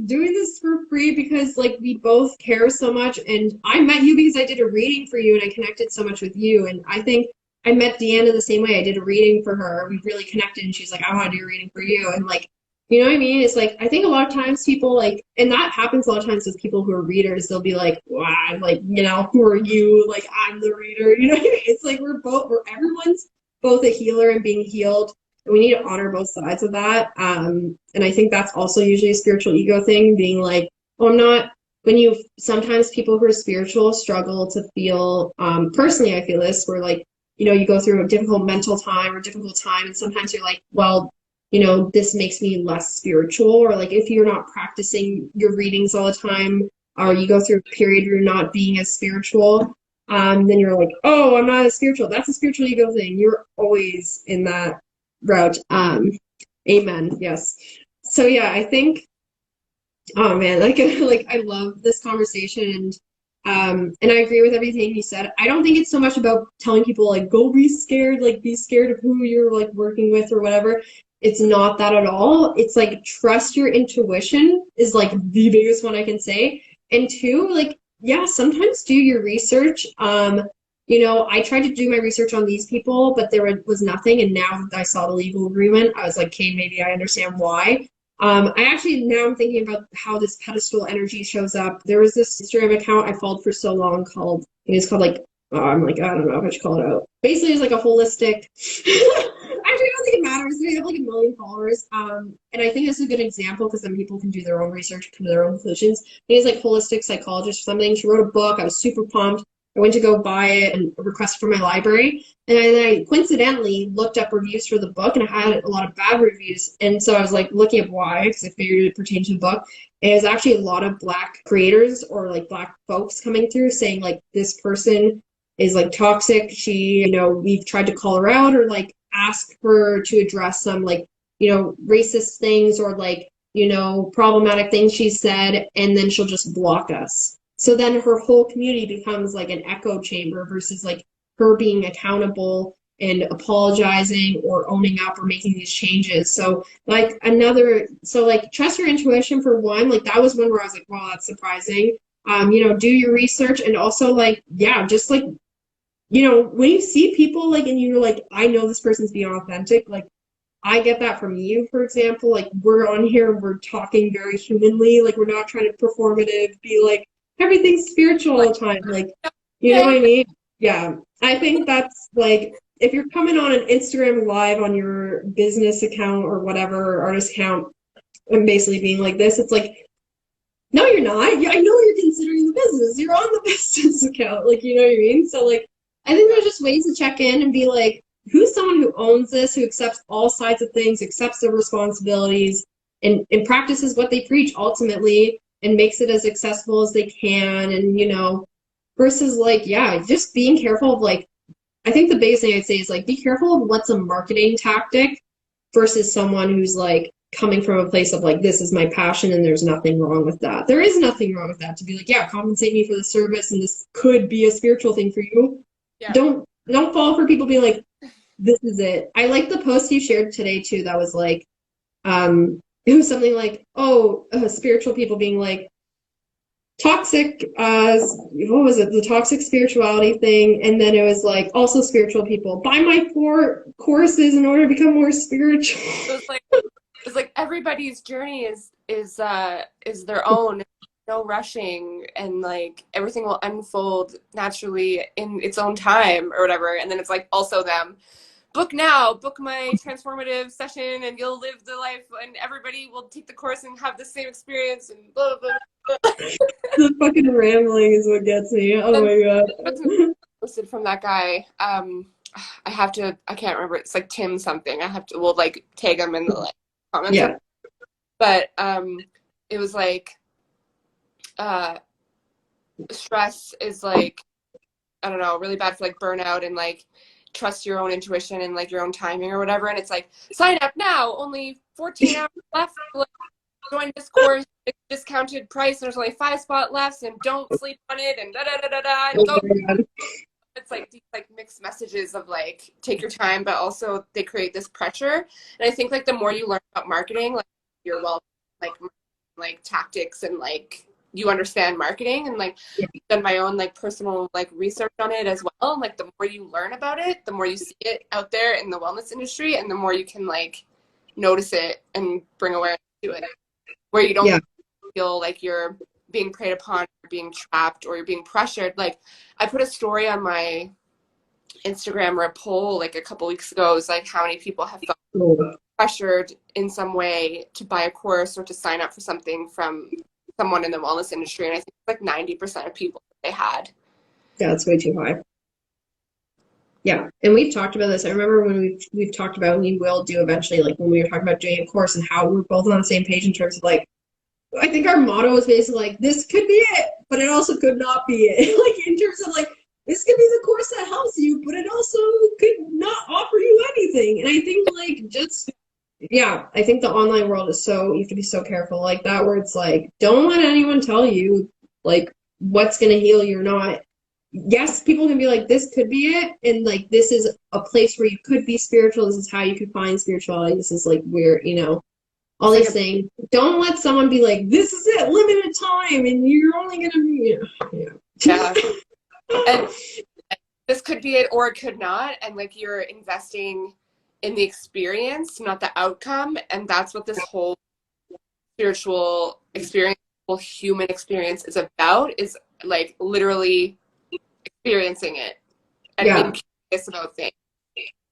doing this for free because like we both care so much, and I met you because I did a reading for you and I connected so much with you, and I think I met Deanna the same way. I did a reading for her, we really connected, and she's like, I want to do a reading for you, and like, you know what I mean? It's like I think a lot of times people like, and that happens a lot of times with people who are readers, they'll be like, wow, like, who are you? Like, I'm the reader, you know what I mean? It's like everyone's both a healer and being healed. And we need to honor both sides of that. And I think that's also usually a spiritual ego thing, being like, oh, I'm not, sometimes people who are spiritual struggle to feel, personally, I feel this, where like, you go through a difficult mental time or difficult time, and sometimes you're like, well, this makes me less spiritual, or like if you're not practicing your readings all the time, or you go through a period where you're not being as spiritual, then you're like, oh, I'm not as spiritual. That's a spiritual ego thing. You're always in that route. Amen. Yes. So yeah, I think, oh man, like I love this conversation, And I agree with everything he said. I don't think it's so much about telling people like go be scared, like be scared of who you're like working with or whatever. It's not that at all. It's like trust your intuition is like the biggest one I can say. And two, like yeah, sometimes do your research. I tried to do my research on these people, but was nothing. And now that I saw the legal agreement, I was like, okay, maybe I understand why. I actually now I'm thinking about how this pedestal energy shows up. There was this Instagram account I followed for so long called, it's called like, I'm like, I don't know if I should call it out. Basically, it's like a holistic. Actually, I don't think it matters. They have like a million followers. And I think this is a good example because then people can do their own research, come to their own conclusions. He's like holistic psychologist or something. She wrote a book. I was super pumped. I went to go buy it and request for my library. And then I coincidentally looked up reviews for the book and I had a lot of bad reviews. And so I was like looking at why, because I figured it pertained to the book. And it was actually a lot of Black creators or like Black folks coming through saying like this person is like toxic. She, we've tried to call her out or like ask her to address some like, racist things or like, problematic things she said. And then she'll just block us. So then her whole community becomes like an echo chamber versus like her being accountable and apologizing or owning up or making these changes. So like trust your intuition for one, like that was one where I was like, wow, that's surprising. Do your research and also like, yeah, just like, when you see people like, and you're like, I know this person's being authentic, like I get that from you, for example, like we're on here, we're talking very humanly, like we're not trying to performative, be like, everything's spiritual all the time. Like, you know Yeah. what I mean? Yeah. I think that's like, if you're coming on an Instagram live on your business account or whatever, or artist account, and basically being like this, it's like, no, you're not. I know you're considering the business. You're on the business account. Like, you know what I mean? So, like, I think there's just ways to check in and be like, who's someone who owns this, who accepts all sides of things, accepts their responsibilities, and practices what they preach ultimately and makes it as accessible as they can. And, versus like, yeah, just being careful of like, I think the biggest thing I'd say is like, be careful of what's a marketing tactic versus someone who's like coming from a place of like, this is my passion and there's nothing wrong with that. There is nothing wrong with that to be like, yeah, compensate me for the service and this could be a spiritual thing for you. Yeah. Don't fall for people being like, this is it. I like the post you shared today too. That was like, it was something like, spiritual people being like, toxic, what was it? The toxic spirituality thing. And then it was like, also spiritual people, buy my 4 courses in order to become more spiritual. It's like everybody's journey is their own. No rushing, and like everything will unfold naturally in its own time or whatever. And then it's like also them. Book now, book my transformative session and you'll live the life and everybody will take the course and have the same experience and blah, blah, blah. The fucking rambling is what gets me. Oh my god. Posted from that guy. I can't remember. It's like Tim something. We'll like tag him in the like comments. Yeah. But it was like stress is like, I don't know, really bad for like burnout and like trust your own intuition and like your own timing or whatever. And it's like, sign up now, only 14 hours left. Like, join this course, it's discounted price. There's only 5 spots left, and don't sleep on it, and da da da da da. And go. It's like these like mixed messages of like take your time, but also they create this pressure. And I think like the more you learn about marketing, like you're like tactics and like you understand marketing and like done my own like personal like research on it as well. Like the more you learn about it, the more you see it out there in the wellness industry, and the more you can like notice it and bring awareness to it, where you don't feel like you're being preyed upon, or being trapped, or you're being pressured. Like I put a story on my Instagram or a poll like a couple weeks ago. It was like how many people have felt pressured in some way to buy a course or to sign up for something from someone in the wellness industry, and I think like 90% of people they had. Yeah, that's way too high. Yeah, and we've talked about this. I remember when we've talked about, we will do eventually, like when we were talking about doing a course and how we're both on the same page in terms of like, I think our motto is basically like, this could be it, but it also could not be it. Like in terms of like, this could be the course that helps you, but it also could not offer you anything. And I think like I think the online world is you have to be so careful like that, where it's like, don't let anyone tell you like what's going to heal you or not. Yes, people can be like, this could be it, and like this is a place where you could be spiritual. This is how you could find spirituality. This is like where, all It's like these a things. Don't let someone be like, this is it, limited time, and you're only gonna be, yeah. And this could be it or it could not. And like you're investing in the experience, not the outcome. And that's what this whole spiritual experience, whole human experience is about, is like literally experiencing it and Yeah, being curious about things.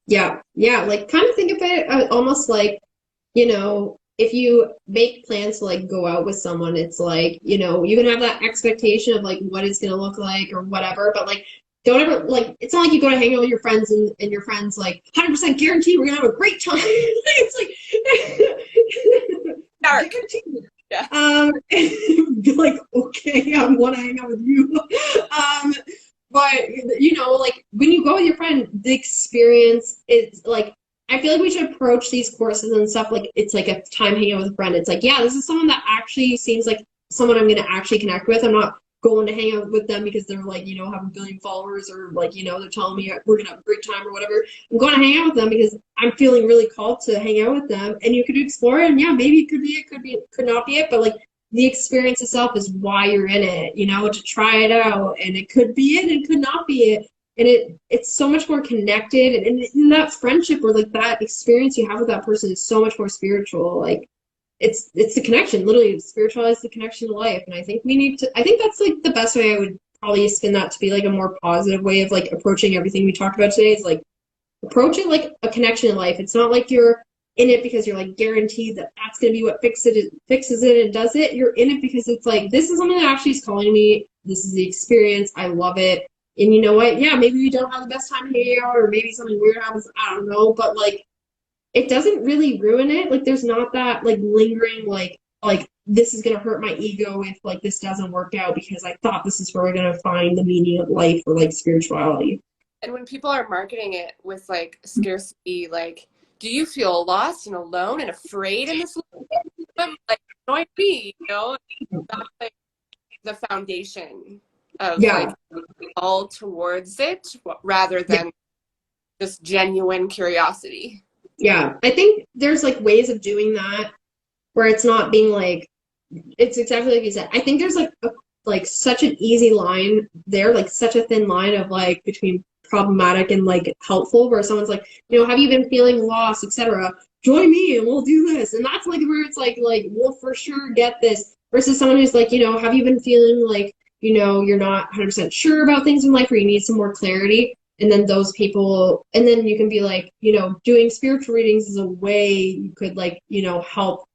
yeah. Like, kind of think of it almost like, if you make plans to like go out with someone, it's like, you can have that expectation of like what it's gonna look like or whatever, but like don't ever like it's not like you go to hang out with your friends and your friends like 100% guarantee we're gonna have a great time. It's like Dark. guaranteed. Yeah. Be like, okay, I want to hang out with you. But like when you go with your friend, the experience is like I feel like we should approach these courses and stuff like it's like a time hanging out with a friend. It's like, yeah, this is someone that actually seems like someone I'm gonna actually connect with. I'm not going to hang out with them because they're like, have a billion followers or like, they're telling me we're gonna have a great time or whatever. I'm going to hang out with them because I'm feeling really called to hang out with them. And you could explore it, and yeah, maybe it could be it, could be it, could not be it, but like the experience itself is why you're in it, to try it out. And it could be it, and it could not be it. And it's so much more connected, and in that friendship or like that experience you have with that person is so much more spiritual. Like it's the connection, literally spiritualize the connection to life. And I think that's like the best way I would probably spin that to be like a more positive way of like approaching everything we talked about today is like approach it like a connection in life. It's not like you're in it because you're like guaranteed that that's going to be what fixes it and does it. You're in it because it's like, this is something that actually is calling me. This is the experience. I love it. And you know what? Yeah, maybe we don't have the best time hanging out, or maybe something weird happens. I don't know. But like, it doesn't really ruin it. Like, there's not that like lingering, like this is going to hurt my ego if like this doesn't work out because I thought this is where we're going to find the meaning of life or like spirituality. And when people are marketing it with like scarcity, like, do you feel lost and alone and afraid in this life? Like, annoy me, That's like the foundation of Yeah. like all towards it rather than just genuine curiosity. Yeah. I think there's like ways of doing that where it's not being like, it's exactly like you said. I think there's like such an easy line there, like such a thin line of like between problematic and like helpful, where someone's like, have you been feeling lost, etc. Join me and we'll do this, and that's like where it's like we'll for sure get this. Versus someone who's like, have you been feeling like you're not 100% sure about things in life, or you need some more clarity. And then those people, and then you can be like, doing spiritual readings is a way you could like, help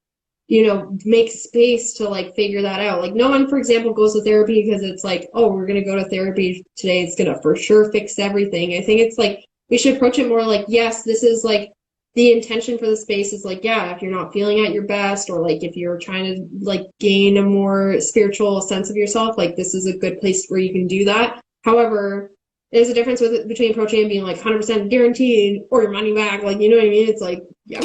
make space to like figure that out. Like no one, for example, goes to therapy because it's like, oh, we're going to go to therapy today. It's going to for sure fix everything. I think it's like, we should approach it more like, yes, this is like the intention for the space is like, yeah, if you're not feeling at your best, or like if you're trying to like gain a more spiritual sense of yourself, like this is a good place where you can do that. However, there's a difference between approaching and being like 100% guaranteed or your money back. Like, you know what I mean? It's like, yeah.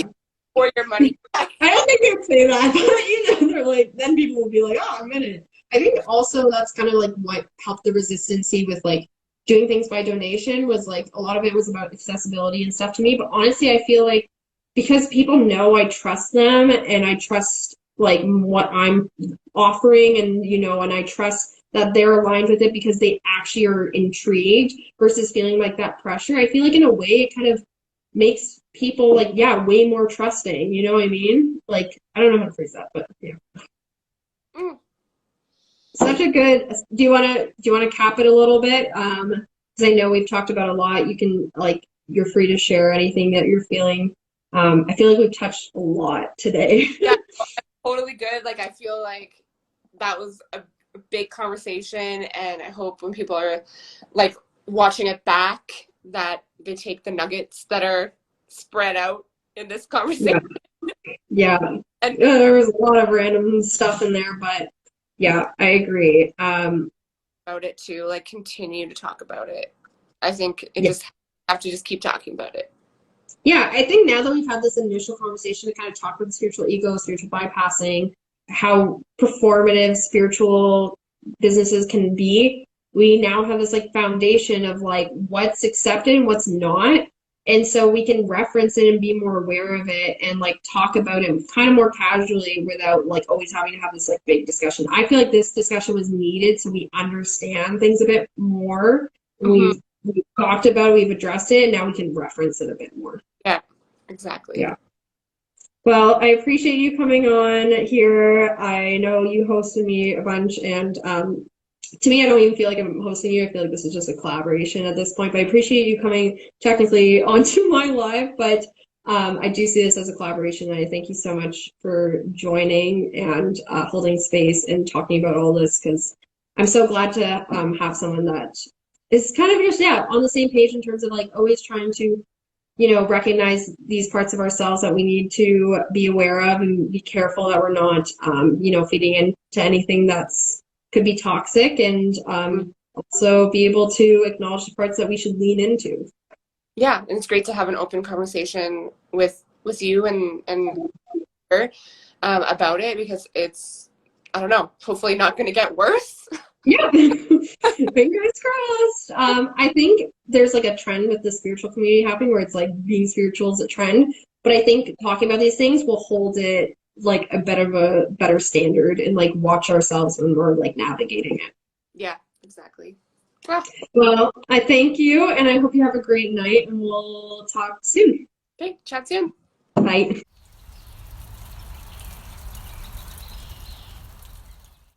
Or your money back. I don't think they would say that, but they're like, then people will be like, oh, I'm in it. I think also that's kind of like what helped the resistancy with like doing things by donation was like a lot of it was about accessibility and stuff to me. But honestly, I feel like because people know I trust them and I trust like what I'm offering, and and I trust that they're aligned with it because they actually are intrigued versus feeling like that pressure. I feel like in a way it kind of makes people like, yeah, way more trusting. You know what I mean? Like, I don't know how to phrase that, but yeah. Such a good. Do you want to cap it a little bit? Because I know we've talked about a lot. You can like, you're free to share anything that you're feeling. I feel like we've touched a lot today. Yeah, totally good. Like, I feel like that was a big conversation, and I hope when people are like watching it back that they take the nuggets that are spread out in this conversation. Yeah. And there was a lot of random stuff in there, but yeah, I agree. About it too, like continue to talk about it. I think it just have to just keep talking about it. Yeah, I think now that we've had this initial conversation to kind of talk about spiritual ego, spiritual bypassing, how performative spiritual businesses can be, we now have this like foundation of like what's accepted and what's not. And so we can reference it and be more aware of it and like talk about it kind of more casually without like always having to have this like big discussion. I feel like this discussion was needed so we understand things a bit more. Hmm. We've talked about it, we've addressed it, and now we can reference it a bit more. Yeah, exactly. Yeah. Well, I appreciate you coming on here. I know you hosted me a bunch, and to me, I don't even feel like I'm hosting you. I feel like this is just a collaboration at this point. But I appreciate you coming technically onto my live, but I do see this as a collaboration. And I thank you so much for joining and holding space and talking about all this because I'm so glad to have someone that is kind of just on the same page in terms of like always trying to recognize these parts of ourselves that we need to be aware of and be careful that we're not, feeding into anything that's could be toxic and also be able to acknowledge the parts that we should lean into. Yeah, and it's great to have an open conversation with you and her about it because it's, I don't know, hopefully not going to get worse. Yeah, fingers crossed. I think there's like a trend with the spiritual community happening where it's like being spiritual is a trend, but I think talking about these things will hold it like a better standard and like watch ourselves when we're like navigating it. Yeah, exactly. Well, Well, I thank you and I hope you have a great night and we'll talk soon. okay, chat soon. Bye.